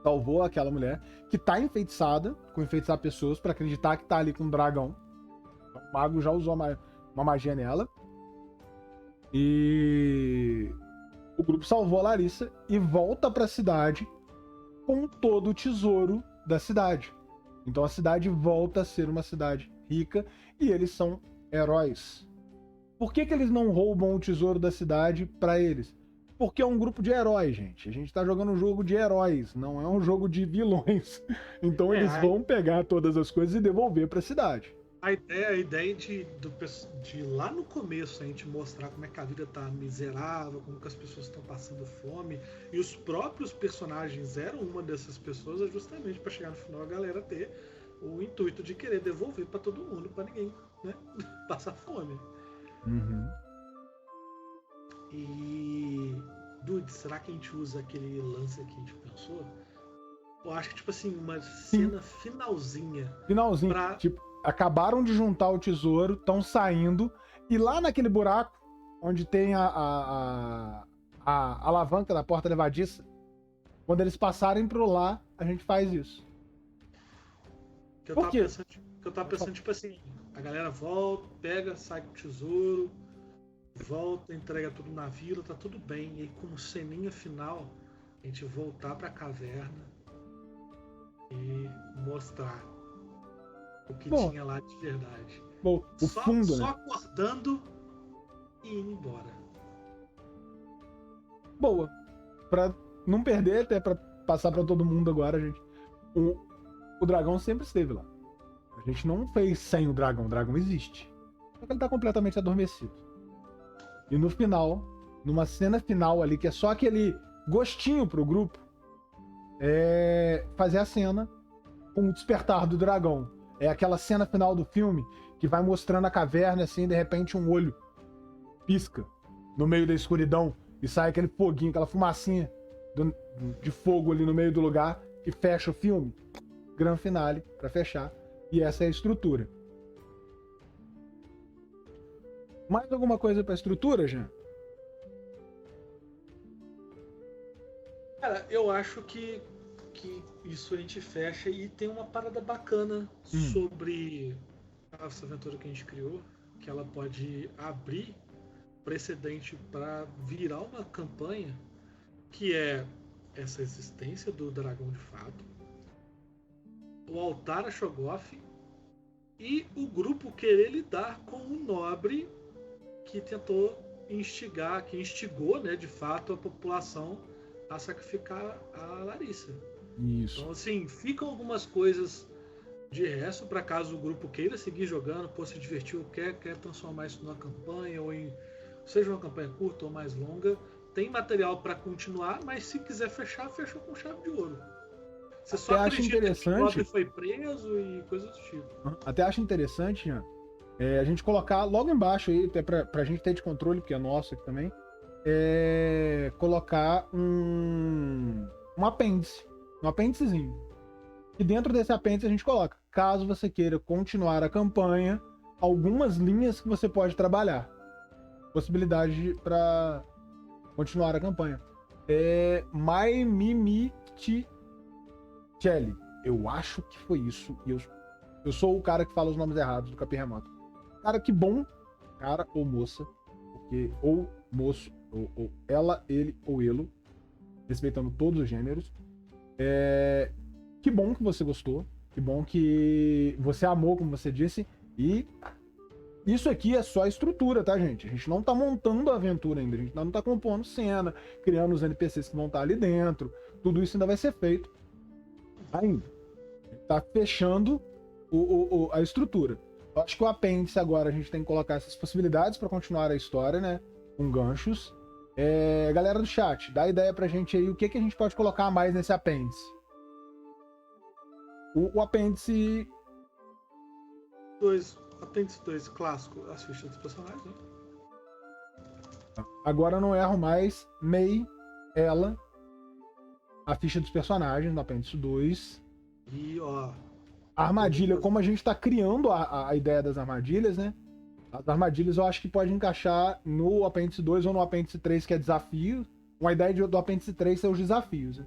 Salvou aquela mulher que tá enfeitiçada, com enfeitiçar pessoas pra acreditar que tá ali com um dragão. O mago já usou uma magia nela. E o grupo salvou a Larissa e volta pra cidade com todo o tesouro da cidade. Então a cidade volta a ser uma cidade rica e eles são heróis. Por que eles não roubam o tesouro da cidade pra eles? Porque é um grupo de heróis, gente. A gente tá jogando um jogo de heróis, não é um jogo de vilões. Então eles vão pegar todas as coisas e devolver pra cidade. A ideia de lá no começo a gente mostrar como é que a vida tá miserável, como que as pessoas estão passando fome, e os próprios personagens eram uma dessas pessoas, é justamente para chegar no final a galera ter o intuito de querer devolver para todo mundo, para ninguém, né, passar fome. Uhum. E Dude, será que a gente usa aquele lance que a gente pensou? Eu acho que tipo assim, uma cena finalzinha. Finalzinho. Tipo, acabaram de juntar o tesouro, estão saindo, e lá naquele buraco, onde tem a alavanca da porta levadiça, quando eles passarem pro lá, a gente faz isso. Que eu tava pensando, tipo assim, a galera volta, pega, sai com o tesouro, volta, entrega tudo na vila, tá tudo bem. E aí, como ceninha final, a gente voltar pra caverna e mostrar o que tinha lá de verdade. Bom, fundo, só né? acordando e indo embora. Boa. Pra não perder, até pra passar pra todo mundo agora, gente. O dragão sempre esteve lá. A gente não fez sem o dragão existe. Só que ele tá completamente adormecido. E no final, numa cena final ali, que é só aquele gostinho pro grupo, é fazer a cena com o despertar do dragão. É aquela cena final do filme que vai mostrando a caverna assim, de repente um olho pisca no meio da escuridão e sai aquele foguinho, aquela fumacinha de fogo ali no meio do lugar e fecha o filme. Grande finale pra fechar. E essa é a estrutura. Mais alguma coisa pra estrutura, Jean? Cara, eu acho que isso a gente fecha e tem uma parada bacana sobre essa aventura que a gente criou, que ela pode abrir precedente para virar uma campanha, que é essa existência do dragão de fato, o altar a Shoggoth e o grupo querer lidar com o nobre que tentou instigar, que instigou, né, de fato, a população a sacrificar a Larissa. Isso. Então, assim, ficam algumas coisas de resto para caso o grupo queira seguir jogando, se divertiu, quer transformar isso numa campanha, ou em seja uma campanha curta ou mais longa. Tem material para continuar, mas se quiser fechar, fecha com chave de ouro. Você só acredita que o Goblin foi preso e coisas do tipo. Até acho interessante, Jean, a gente colocar logo embaixo aí, até pra gente ter de controle, porque é nosso aqui também, colocar um apêndice, um apêndicezinho. E dentro desse apêndice a gente coloca, caso você queira continuar a campanha, algumas linhas que você pode trabalhar. Possibilidade para continuar a campanha. My Mimi Chelly. Eu acho que foi isso. E eu sou o cara que fala os nomes errados do Capim Remoto. Cara, que bom. Cara ou moça. Porque ou moço, ou ela, ele ou ele. Respeitando todos os gêneros. Que bom que você gostou. Que bom que você amou, como você disse. E isso aqui é só a estrutura, tá, gente? A gente não tá montando a aventura ainda. A gente não tá compondo cena, criando os NPCs que vão estar ali dentro. Tudo isso ainda vai ser feito ainda. Tá fechando a estrutura. Eu acho que o apêndice agora a gente tem que colocar essas possibilidades para continuar a história, né? Com ganchos. Galera do chat, dá ideia pra gente aí o que a gente pode colocar a mais nesse apêndice. O apêndice... Apêndice 2, clássico, as fichas dos personagens, né? Agora eu não erro mais. May, ela, a ficha dos personagens no apêndice 2. E, ó... A armadilha, como a gente tá criando a ideia das armadilhas, né? As armadilhas eu acho que pode encaixar no apêndice 2 ou no apêndice 3, que é desafio. Uma ideia do apêndice 3 são os desafios, né?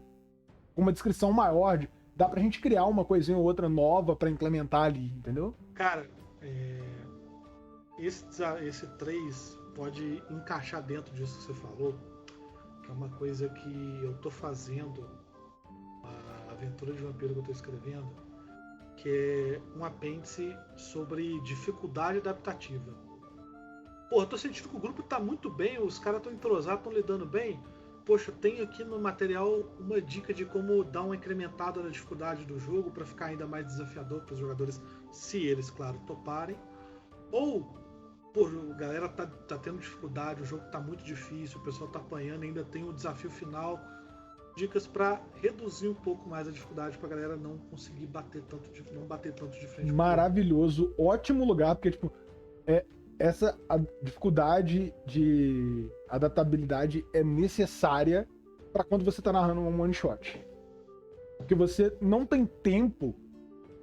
Uma descrição maior, dá pra gente criar uma coisinha ou outra nova pra implementar ali, entendeu? Cara, esse 3 pode encaixar dentro disso que você falou, que é uma coisa que eu tô fazendo, a aventura de vampiro que eu tô escrevendo, que é um apêndice sobre dificuldade adaptativa. Pô, eu tô sentindo que o grupo tá muito bem, os caras estão entrosados, estão lidando bem. Poxa, eu tenho aqui no material uma dica de como dar uma incrementada na dificuldade do jogo para ficar ainda mais desafiador para os jogadores, se eles, claro, toparem. Ou, pô, a galera tá tendo dificuldade, o jogo tá muito difícil, o pessoal tá apanhando, ainda tem o desafio final. Dicas para reduzir um pouco mais a dificuldade para a galera não conseguir bater tanto de frente. Maravilhoso, ótimo lugar, porque tipo, essa dificuldade de adaptabilidade é necessária para quando você tá narrando um one shot. Porque você não tem tempo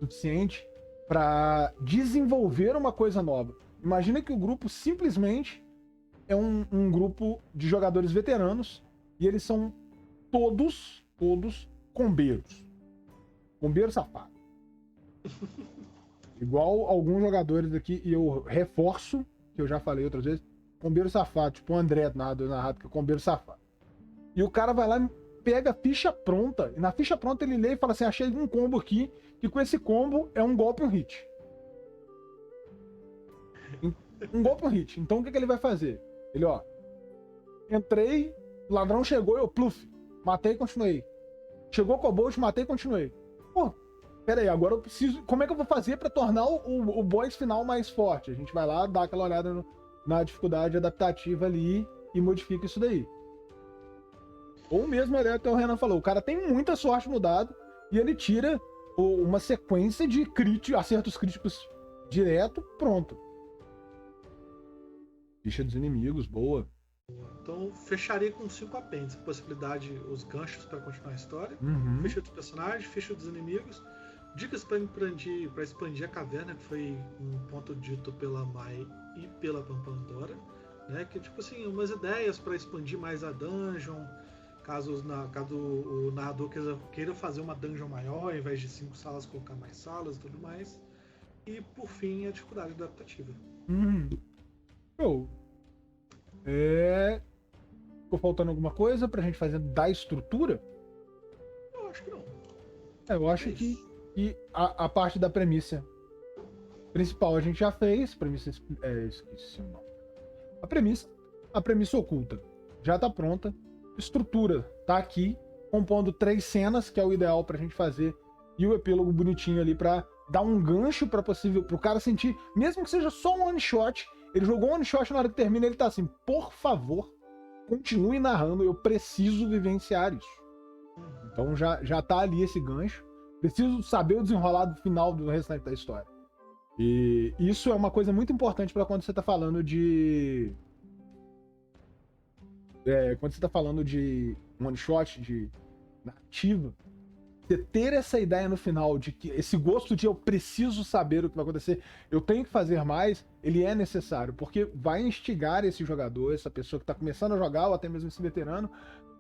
suficiente para desenvolver uma coisa nova. Imagina que o grupo simplesmente é um grupo de jogadores veteranos e eles são todos combeiros. Combeiro safado. Igual alguns jogadores aqui, e eu reforço, que eu já falei outras vezes, combeiro safado, tipo o André narrado, que é combeiro safado. E o cara vai lá e pega a ficha pronta, e na ficha pronta ele lê e fala assim, achei um combo aqui, que com esse combo é um golpe e um hit. Um golpe e um hit. Então o que ele vai fazer? Ele, ó, entrei, o ladrão chegou, eu pluf, matei e continuei. Chegou o Cobalt, matei e continuei. Pô, pera aí, agora eu preciso... Como é que eu vou fazer pra tornar o boss final mais forte? A gente vai lá, dá aquela olhada na dificuldade adaptativa ali e modifica isso daí. Ou mesmo, até o Renan falou, o cara tem muita sorte no dado e ele tira uma sequência de acertos críticos direto, pronto. Ficha dos inimigos, boa. Então, fecharia com 5 apêndices. Possibilidade, os ganchos para continuar a história. Uhum. Ficha dos personagens, ficha dos inimigos. Dicas para expandir a caverna, que foi um ponto dito pela Mai e pela Pampandora. Né? Que, tipo assim, umas ideias para expandir mais a dungeon. Caso o narrador queira fazer uma dungeon maior, ao invés de 5 salas, colocar mais salas e tudo mais. E, por fim, a dificuldade adaptativa. Show. Ficou faltando alguma coisa pra gente fazer da estrutura? Eu acho que não. Eu acho que a parte da premissa principal a gente já fez. Esqueci o nome. A premissa oculta já tá pronta. Estrutura tá aqui, compondo 3 cenas, que é o ideal pra gente fazer, e o epílogo bonitinho ali pra dar um gancho para possível pro cara sentir, mesmo que seja só um one shot. Ele jogou um one shot, na hora que termina ele tá assim: por favor, continue narrando, eu preciso vivenciar isso. Então já tá ali esse gancho. Preciso saber o desenrolar final do restante da história. E isso é uma coisa muito importante para quando você tá falando de one shot, de narrativa. Você ter essa ideia no final de que esse gosto de eu preciso saber o que vai acontecer, eu tenho que fazer mais, ele é necessário, porque vai instigar esse jogador, essa pessoa que está começando a jogar, ou até mesmo esse veterano,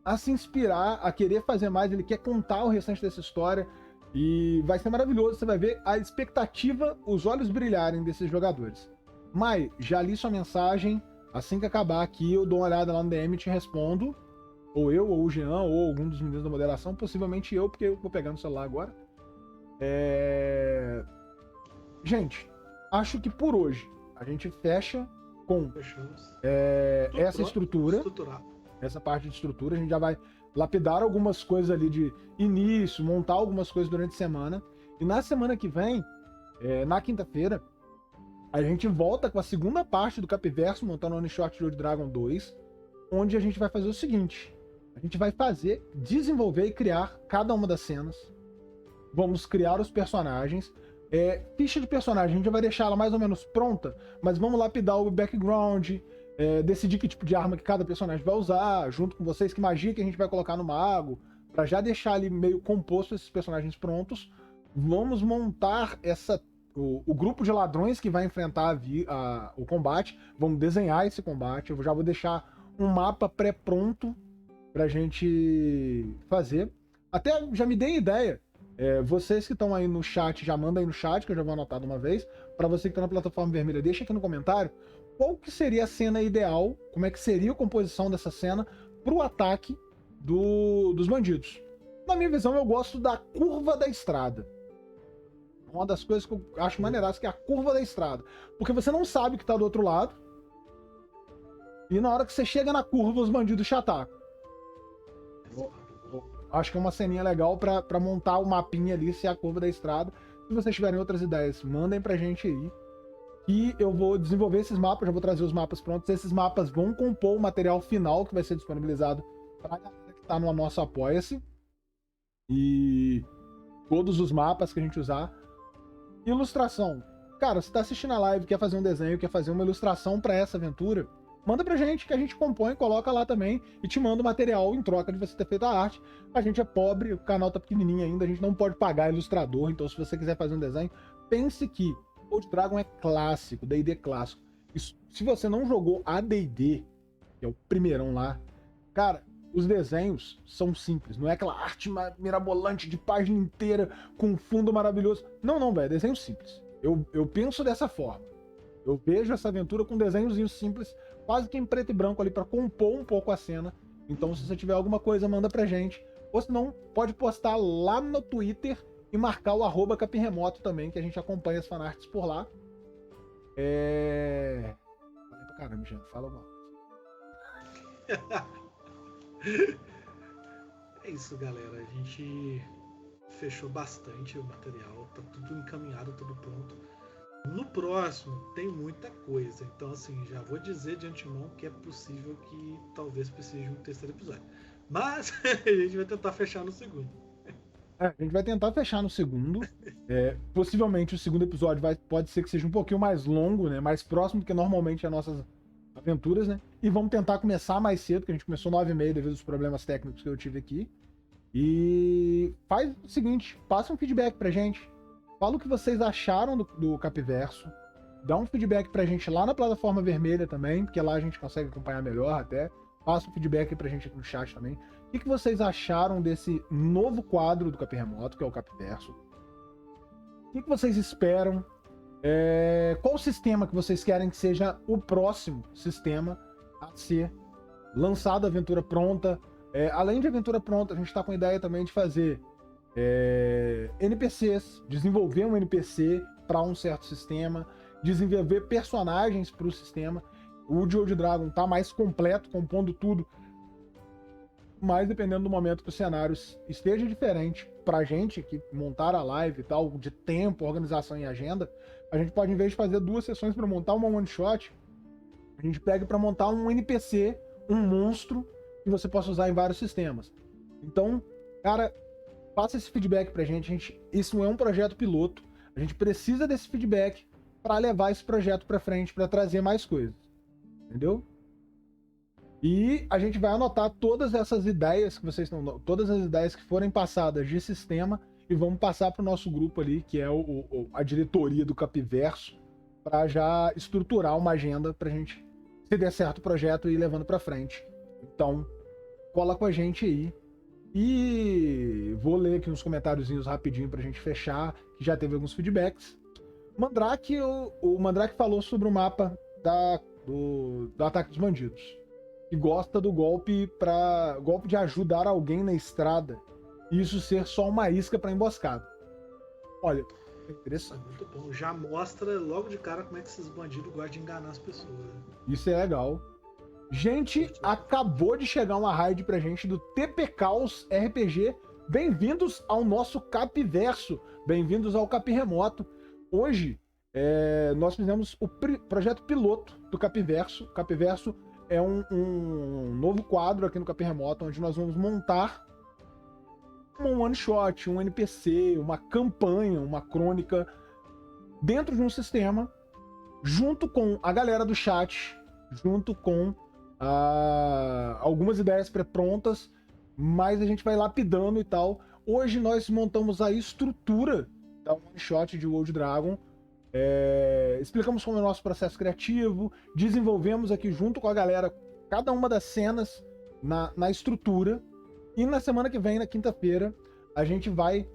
a se inspirar, a querer fazer mais. Ele quer contar o restante dessa história, e vai ser maravilhoso. Você vai ver a expectativa, os olhos brilharem desses jogadores. Mai, já li sua mensagem. Assim que acabar aqui, eu dou uma olhada lá no DM e te respondo. Ou eu, ou o Jean, ou algum dos meninos da moderação. Possivelmente eu, porque eu vou pegar no celular agora. Gente, acho que por hoje a gente fecha com essa estrutura. Essa parte de estrutura. A gente já vai lapidar algumas coisas ali de início, montar algumas coisas durante a semana. E na semana que vem, na quinta-feira, a gente volta com a segunda parte do Capverso, montando o One Shot de Old Dragon 2, onde a gente vai fazer o seguinte: a gente vai desenvolver e criar cada uma das cenas. Vamos criar os personagens. Ficha de personagem, a gente vai deixar ela mais ou menos pronta, mas vamos lapidar o background, decidir que tipo de arma que cada personagem vai usar, junto com vocês, que magia que a gente vai colocar no mago, para já deixar ali meio composto esses personagens prontos. Vamos montar o grupo de ladrões que vai enfrentar o combate. Vamos desenhar esse combate. Eu já vou deixar um mapa pré-pronto pra gente fazer. Até já me dei ideia. Vocês que estão aí no chat, já mandem aí no chat, que eu já vou anotar de uma vez. Para você que tá na plataforma vermelha, deixa aqui no comentário qual que seria a cena ideal, como é que seria a composição dessa cena pro ataque dos bandidos. Na minha visão, eu gosto da curva da estrada. Uma das coisas que eu acho maneiradas, que é a curva da estrada. Porque você não sabe o que tá do outro lado. E na hora que você chega na curva, os bandidos te atacam. Acho que é uma ceninha legal pra montar o mapinha ali, se é a curva da estrada. Se vocês tiverem outras ideias, mandem pra gente aí. E eu vou desenvolver esses mapas, já vou trazer os mapas prontos. Esses mapas vão compor o material final que vai ser disponibilizado pra galera que tá no nosso Apoia-se. E todos os mapas que a gente usar. Ilustração. Cara, você tá assistindo a live, quer fazer um desenho, quer fazer uma ilustração pra essa aventura, manda pra gente, que a gente compõe, coloca lá também e te manda o material em troca de você ter feito a arte. A gente é pobre, o canal tá pequenininho ainda, a gente não pode pagar ilustrador, então se você quiser fazer um desenho, pense que Old Dragon é clássico, D&D clássico. E se você não jogou AD&D, que é o primeirão lá, cara, os desenhos são simples, não é aquela arte mirabolante de página inteira com fundo maravilhoso. Não, velho, é desenho simples. Eu penso dessa forma. Eu vejo essa aventura com desenhozinhos simples, quase que em preto e branco ali, pra compor um pouco a cena. Então, se você tiver alguma coisa, manda pra gente. Ou se não, pode postar lá no Twitter e marcar o @capirremoto também, que a gente acompanha as fanarts por lá. Falei pra caramba, gente. Fala alguma coisa. É isso, galera. A gente fechou bastante o material, tá tudo encaminhado, tudo pronto. No próximo tem muita coisa, então assim, já vou dizer de antemão que é possível que talvez precise de um terceiro episódio. Mas a gente vai tentar fechar no segundo. A gente vai tentar fechar no segundo. Possivelmente o segundo episódio pode ser que seja um pouquinho mais longo, né? Mais próximo do que normalmente as nossas aventuras, né? E vamos tentar começar mais cedo, que a gente começou 9h30 devido aos problemas técnicos que eu tive aqui. E faz o seguinte, passa um feedback pra gente. Fala o que vocês acharam do Capverso. Dá um feedback pra gente lá na plataforma vermelha também, porque lá a gente consegue acompanhar melhor até. Passa um feedback pra gente aqui no chat também. O que vocês acharam desse novo quadro do Capirremoto, que é o Capverso? O que vocês esperam? Qual o sistema que vocês querem que seja o próximo sistema? a ser lançada a aventura pronta. Além de aventura pronta, a gente está com a ideia também de fazer NPCs, desenvolver um NPC para um certo sistema, desenvolver personagens para o sistema. O Old Dragon tá mais completo, compondo tudo, mas dependendo do momento que o cenário esteja diferente pra gente, que montar a live e tal, de tempo, organização e agenda, a gente pode, em vez de fazer 2 sessões para montar uma one shot, a gente pega para montar um NPC, um monstro, que você possa usar em vários sistemas. Então, cara, passa esse feedback pra gente. Isso é um projeto piloto. A gente precisa desse feedback para levar esse projeto para frente, para trazer mais coisas. Entendeu? E a gente vai anotar todas essas ideias que vocês estão, todas as ideias que forem passadas de sistema, e vamos passar para o nosso grupo ali, que é a diretoria do Capiverso, para já estruturar uma agenda para a gente, se der certo o projeto, ir levando para frente. Então, cola com a gente aí. E vou ler aqui uns comentáriozinhos rapidinho pra gente fechar, que já teve alguns feedbacks. Mandrake, o Mandrake falou sobre o mapa do Ataque dos Bandidos. E gosta do golpe de ajudar alguém na estrada. E isso ser só uma isca pra emboscada. Olha, é interessante. Muito bom. Já mostra logo de cara como é que esses bandidos gostam de enganar as pessoas. Isso é legal. Gente, acabou de chegar uma raid pra gente do TP Caos RPG. Bem-vindos ao nosso Capiverso. Bem-vindos ao Capi Remoto. Hoje, nós fizemos o projeto piloto do Capiverso. O Capiverso é um novo quadro aqui no Capi Remoto, onde nós vamos montar um one-shot, um NPC, uma campanha, uma crônica dentro de um sistema, junto com a galera do chat, junto com algumas ideias pré-prontas, mas a gente vai lapidando e tal. Hoje nós montamos a estrutura da one-shot de Old Dragon, explicamos como é o nosso processo criativo, desenvolvemos aqui junto com a galera cada uma das cenas na estrutura, e na semana que vem, na quinta-feira, a gente vai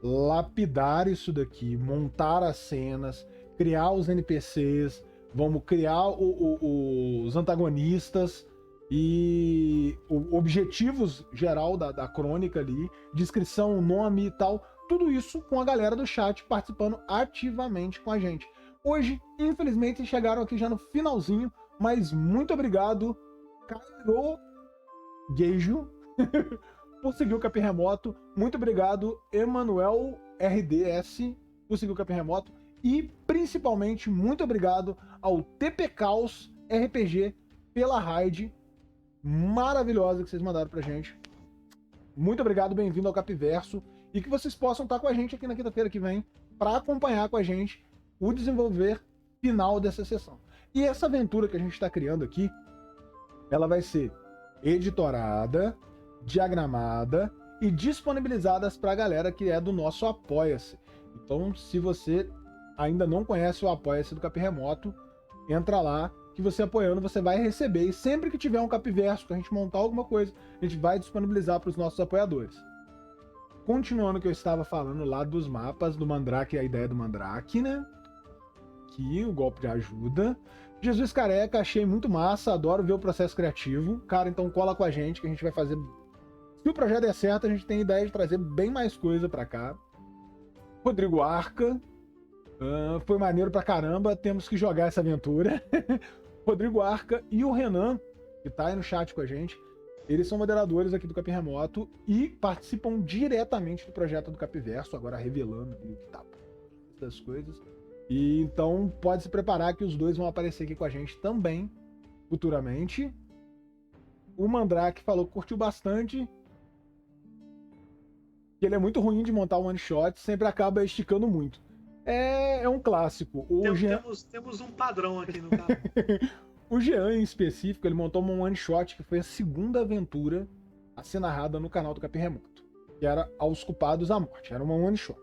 lapidar isso daqui, montar as cenas, criar os NPCs, vamos criar os antagonistas e objetivos geral da crônica ali, descrição, nome e tal, tudo isso com a galera do chat participando ativamente com a gente. Hoje, infelizmente, chegaram aqui já no finalzinho, mas muito obrigado, Cairo Geijo, por seguir o Capi Remoto. Muito obrigado, Emanuel RDS, por seguir o Capi Remoto. E, principalmente, muito obrigado ao TP Caos RPG pela raid maravilhosa que vocês mandaram pra gente. Muito obrigado, bem-vindo ao Capiverso. E que vocês possam estar com a gente aqui na quinta-feira que vem para acompanhar com a gente o desenvolver final dessa sessão. E essa aventura que a gente está criando aqui, ela vai ser editorada, diagramada e disponibilizadas para a galera que é do nosso Apoia-se. Então, se você ainda não conhece o Apoia-se do Capi Remoto, entra lá, que você apoiando, você vai receber. E sempre que tiver um Capiverso, que a gente montar alguma coisa, a gente vai disponibilizar para os nossos apoiadores. Continuando o que eu estava falando lá dos mapas do Mandrake, a ideia do Mandrake, né? Aqui, o golpe de ajuda. Jesus Careca, achei muito massa, adoro ver o processo criativo. Cara, então cola com a gente que a gente vai fazer... Se o projeto der certo, a gente tem ideia de trazer bem mais coisa pra cá. Rodrigo Arca, foi maneiro pra caramba, temos que jogar essa aventura. Rodrigo Arca e o Renan, que tá aí no chat com a gente, eles são moderadores aqui do Capi Remoto e participam diretamente do projeto do Capiverso, agora revelando o que tá das coisas. E então pode se preparar que os dois vão aparecer aqui com a gente também, futuramente. O Mandrake falou que curtiu bastante, que ele é muito ruim de montar um one shot, sempre acaba esticando muito. É um clássico. Temos um padrão aqui no canal. O Jean, em específico, ele montou uma one shot que foi a segunda aventura a ser narrada no canal do Capi Remoto, que era Aos Culpados à Morte. Era uma one shot.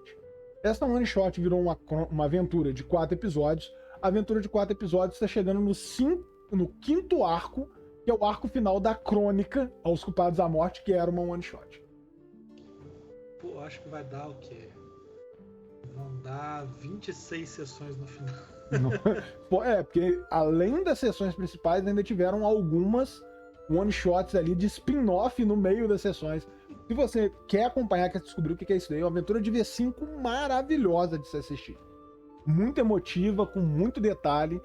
Essa one shot virou uma aventura de 4 episódios. A aventura de 4 episódios está chegando no 5º arco, que é o arco final da crônica Aos Culpados à Morte, que era uma one shot. Pô, acho que vai dar o quê? Vão dar 26 sessões no final. Porque além das sessões principais, ainda tiveram algumas one-shots ali de spin-off no meio das sessões. Se você quer acompanhar, quer descobrir o que é isso daí, é uma aventura de V5 maravilhosa de se assistir. Muito emotiva, com muito detalhe.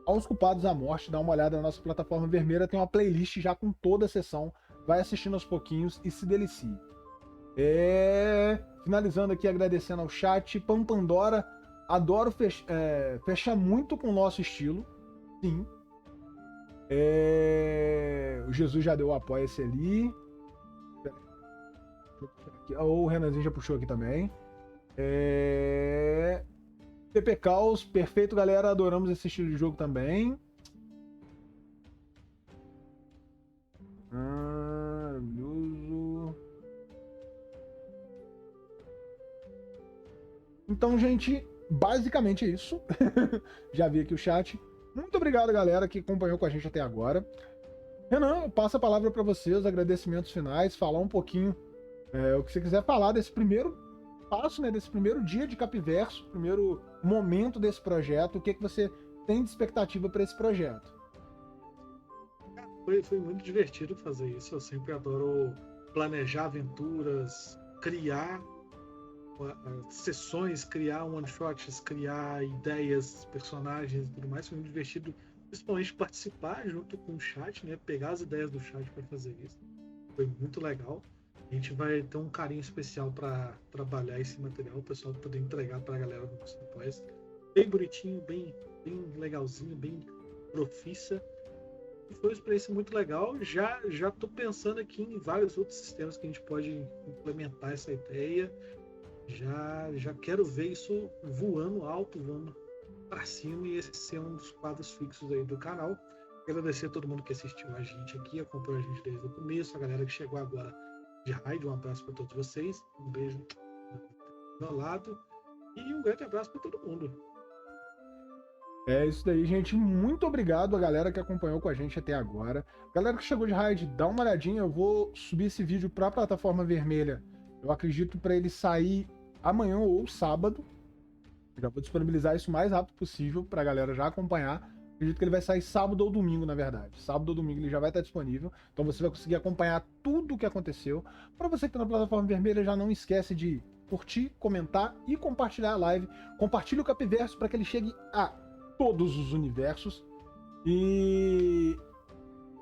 Aos Culpados da Morte, dá uma olhada na nossa plataforma vermelha, tem uma playlist já com toda a sessão. Vai assistindo aos pouquinhos e se delicie. Finalizando aqui, agradecendo ao chat. Pampandora, adoro fechar muito com o nosso estilo. Sim. O Jesus já deu o apoio-se ali. O Renanzinho já puxou aqui também. TP Caos, perfeito, galera. Adoramos esse estilo de jogo também. Maravilhoso. Então, gente, basicamente é isso. Já vi aqui o chat. Muito obrigado, galera, que acompanhou com a gente até agora. Renan, eu passo a palavra para você, os agradecimentos finais, falar um pouquinho o que você quiser falar desse primeiro passo, né, desse primeiro dia de Capiverso, primeiro momento desse projeto, o que você tem de expectativa para esse projeto? Foi muito divertido fazer isso, eu sempre adoro planejar aventuras, criar sessões, criar one-shots, criar ideias, personagens e tudo mais. Foi muito divertido, principalmente participar junto com o chat, né, pegar as ideias do chat para fazer isso. Foi muito legal. A gente vai ter um carinho especial para trabalhar esse material, o pessoal poder entregar para a galera do nosso apoio. Bem bonitinho, bem legalzinho, bem profissa. E foi uma experiência muito legal. Já estou pensando aqui em vários outros sistemas que a gente pode implementar essa ideia. Já quero ver isso voando alto, voando para cima, e esse ser um dos quadros fixos aí do canal. Agradecer a todo mundo que assistiu a gente aqui, acompanhou a gente desde o começo, a galera que chegou agora de raid, um abraço para todos vocês, um beijo do meu lado e um grande abraço para todo mundo. É isso daí, gente. Muito obrigado a galera que acompanhou com a gente até agora. Galera que chegou de raid, dá uma olhadinha. Eu vou subir esse vídeo para a plataforma vermelha. Eu acredito para ele sair amanhã ou sábado. Já vou disponibilizar isso o mais rápido possível para a galera já acompanhar. Acredito que ele vai sair sábado ou domingo, na verdade. Sábado ou domingo ele já vai estar disponível. Então você vai conseguir acompanhar tudo o que aconteceu. Para você que está na plataforma vermelha, já não esquece de curtir, comentar e compartilhar a live. Compartilhe o Capiverso para que ele chegue a todos os universos. E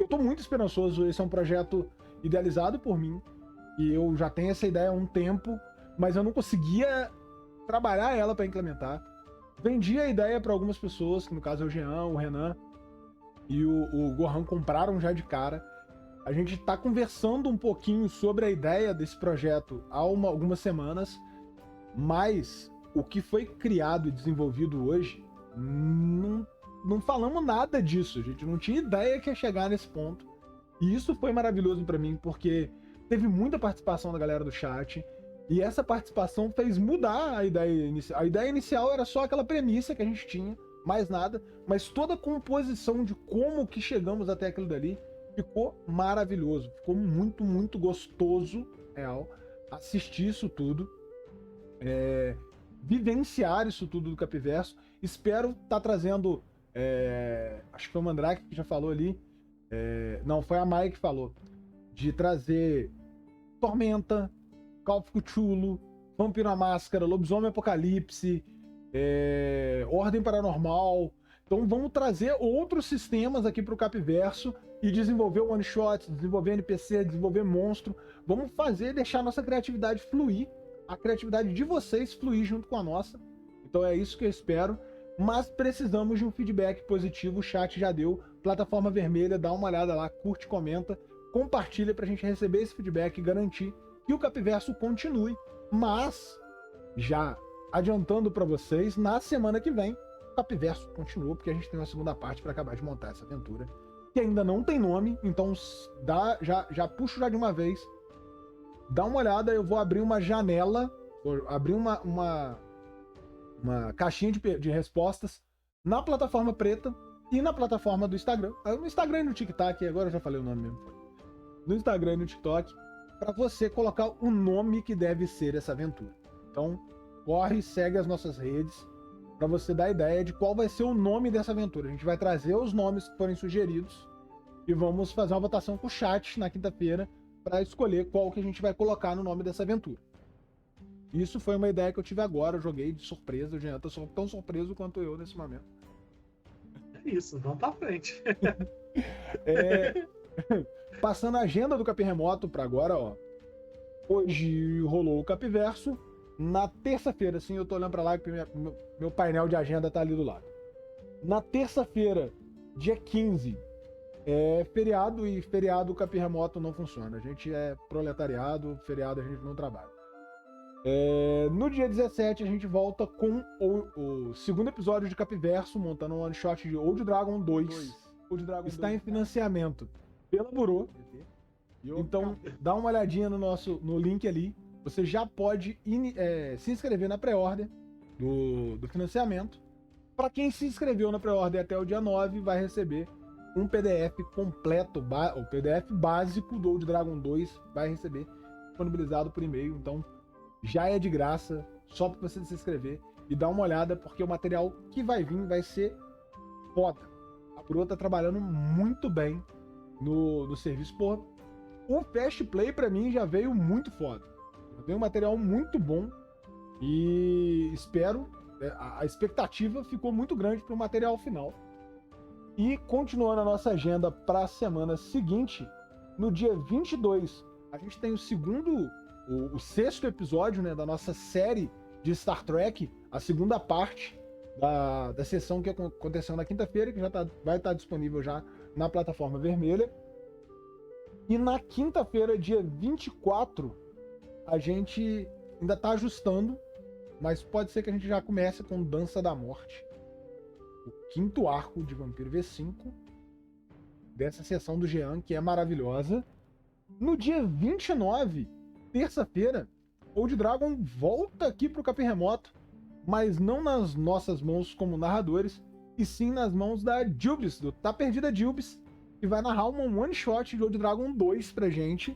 eu tô muito esperançoso. Esse é um projeto idealizado por mim. E eu já tenho essa ideia há um tempo, mas eu não conseguia trabalhar ela para implementar. Vendi a ideia para algumas pessoas, que no caso é o Jean, o Renan e o Gohan, compraram já de cara. A gente tá conversando um pouquinho sobre a ideia desse projeto há algumas semanas, mas o que foi criado e desenvolvido hoje, não falamos nada disso. A gente não tinha ideia que ia chegar nesse ponto. E isso foi maravilhoso para mim, porque teve muita participação da galera do chat. E essa participação fez mudar a ideia inicial. A ideia inicial era só aquela premissa que a gente tinha, mais nada. Mas toda a composição de como que chegamos até aquilo dali ficou maravilhoso. Ficou muito, muito gostoso, real, assistir isso tudo. Vivenciar isso tudo do Capiverso. Espero estar trazendo... acho que foi o Mandrake que já falou ali. Não, foi a Mai que falou. De trazer Tormenta, Call of Cthulhu, Vampiro à Máscara, Lobisomem Apocalipse, Ordem Paranormal. Então vamos trazer outros sistemas aqui para o Capiverso e desenvolver one-shots, desenvolver NPC, desenvolver monstro. Vamos deixar a nossa criatividade fluir, a criatividade de vocês fluir junto com a nossa. Então é isso que eu espero. Mas precisamos de um feedback positivo. O chat já deu. Plataforma vermelha, dá uma olhada lá, curte, comenta, compartilha para a gente receber esse feedback e garantir que o Capiverso continue, mas já adiantando para vocês, na semana que vem o Capiverso continua, porque a gente tem uma segunda parte para acabar de montar essa aventura, que ainda não tem nome, então já puxo já de uma vez. Dá uma olhada, eu vou abrir uma janela, vou abrir uma caixinha de respostas na plataforma preta e na plataforma do Instagram. No Instagram e no TikTok, agora eu já falei o nome mesmo. No Instagram e no TikTok, para você colocar o nome que deve ser essa aventura. Então, corre e segue as nossas redes para você dar ideia de qual vai ser o nome dessa aventura. A gente vai trazer os nomes que forem sugeridos e vamos fazer uma votação com o chat na quinta-feira para escolher qual que a gente vai colocar no nome dessa aventura. Isso foi uma ideia que eu tive agora, eu joguei de surpresa, o Jean tá tão surpreso quanto eu nesse momento. É isso, vamos pra frente. Passando a agenda do Capim Remoto para agora, ó. Hoje rolou o Capiverso. Na terça-feira, sim, eu tô olhando pra lá que meu painel de agenda tá ali do lado. Na terça-feira, dia 15, é feriado, e feriado o Capim Remoto não funciona. A gente é proletariado, feriado a gente não trabalha. No dia 17 a gente volta com o segundo episódio de Capiverso, montando um one shot de Old Dragon 2. Old Dragon está 2, em financiamento pela Burô. Então dá uma olhadinha no link ali. Você já pode se inscrever na pré-order do financiamento. Para quem se inscreveu na pré-order até o dia 9, vai receber um PDF completo, o PDF básico do Old Dragon 2, vai receber disponibilizado por e-mail. Então já é de graça, só para você se inscrever e dar uma olhada, porque o material que vai vir vai ser foda. A Pro tá trabalhando muito bem no serviço. Pô, o Fast Play para mim já veio muito foda. Veio um material muito bom e espero, a expectativa ficou muito grande para o material final. E continuando a nossa agenda para a semana seguinte, no dia 22, a gente tem o sexto episódio, né, da nossa série de Star Trek, a segunda parte da sessão que aconteceu na quinta-feira, que vai estar disponível já na plataforma vermelha. E na quinta-feira, dia 24, a gente ainda tá ajustando, mas pode ser que a gente já comece com Dança da Morte, o quinto arco de Vampiro V5, dessa sessão do Jean, que é maravilhosa. No dia 29, terça-feira, Old Dragon volta aqui pro Capim Remoto, mas não nas nossas mãos como narradores, e sim nas mãos da Jubes, do Tá Perdida Jubes, que vai narrar um one-shot de Old Dragon 2 pra gente.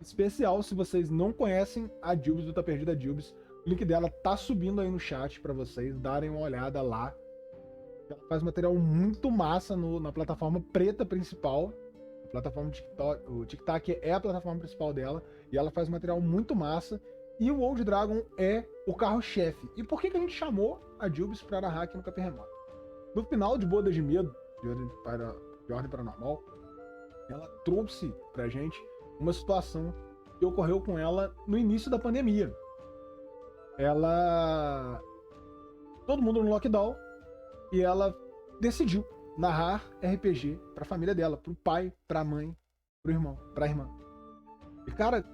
Especial, se vocês não conhecem a Jubes do Tá Perdida Jubes, o link dela tá subindo aí no chat para vocês darem uma olhada lá. Ela faz material muito massa na plataforma preta principal. A plataforma TikTok, o TikTok é a plataforma principal dela, e ela faz material muito massa. E o Old Dragon é o carro-chefe. E por que a gente chamou a Jubes para narrar aqui no Capim Remoto? No final de Bodas de Medo, de Ordem Paranormal, ela trouxe pra gente uma situação que ocorreu com ela no início da pandemia. Todo mundo no lockdown, e ela decidiu narrar RPG pra família dela, pro pai, pra mãe, pro irmão, pra irmã. E cara,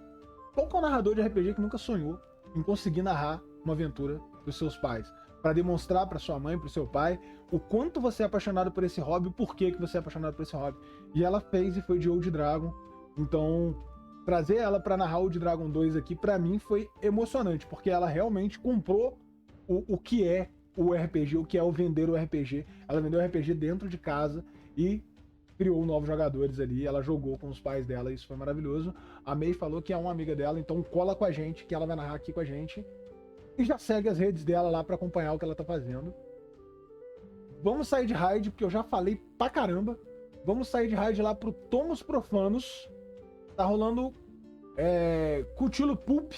qual que é o narrador de RPG que nunca sonhou em conseguir narrar uma aventura pros seus pais? Pra demonstrar pra sua mãe, pro seu pai, o quanto você é apaixonado por esse hobby, o porquê que você é apaixonado por esse hobby. E ela fez, e foi de Old Dragon. Então, trazer ela para narrar o Old Dragon 2 aqui, para mim, foi emocionante, porque ela realmente comprou o que é o RPG, o que é o vender o RPG. Ela vendeu o RPG dentro de casa e criou novos jogadores ali. Ela jogou com os pais dela, isso foi maravilhoso. A May falou que é uma amiga dela, então cola com a gente, que ela vai narrar aqui com a gente. E já segue as redes dela lá para acompanhar o que ela tá fazendo. Vamos sair de raid, porque eu já falei pra caramba. Vamos sair de raid lá pro Tomos Profanos. Tá rolando Cthulhu Pulp,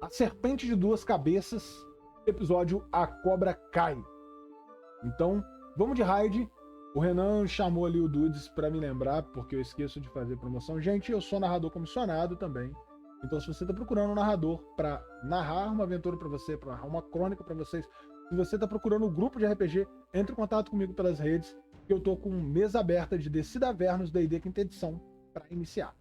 a Serpente de Duas Cabeças, episódio A Cobra Cai. Então, vamos de raid. O Renan chamou ali o Dudes pra me lembrar, porque eu esqueço de fazer promoção. Gente, eu sou narrador comissionado também. Então, se você tá procurando um narrador pra narrar uma aventura pra você, pra narrar uma crônica pra vocês, se você tá procurando um grupo de RPG, entre em contato comigo pelas redes, que eu tô com mesa aberta de Descida Avernus D&D quinta edição pra iniciar.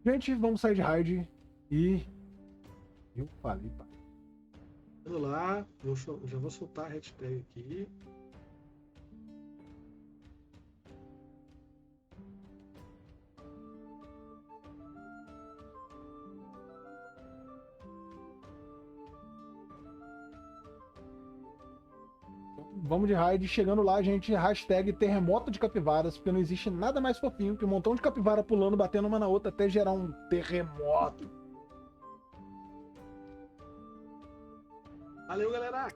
Gente, vamos sair de raid e... Eu falei, pai. Vamos lá, já vou soltar a hashtag aqui. Vamos de raid, chegando lá, gente, hashtag terremoto de capivaras, porque não existe nada mais fofinho que um montão de capivara pulando, batendo uma na outra até gerar um terremoto. Valeu, galera!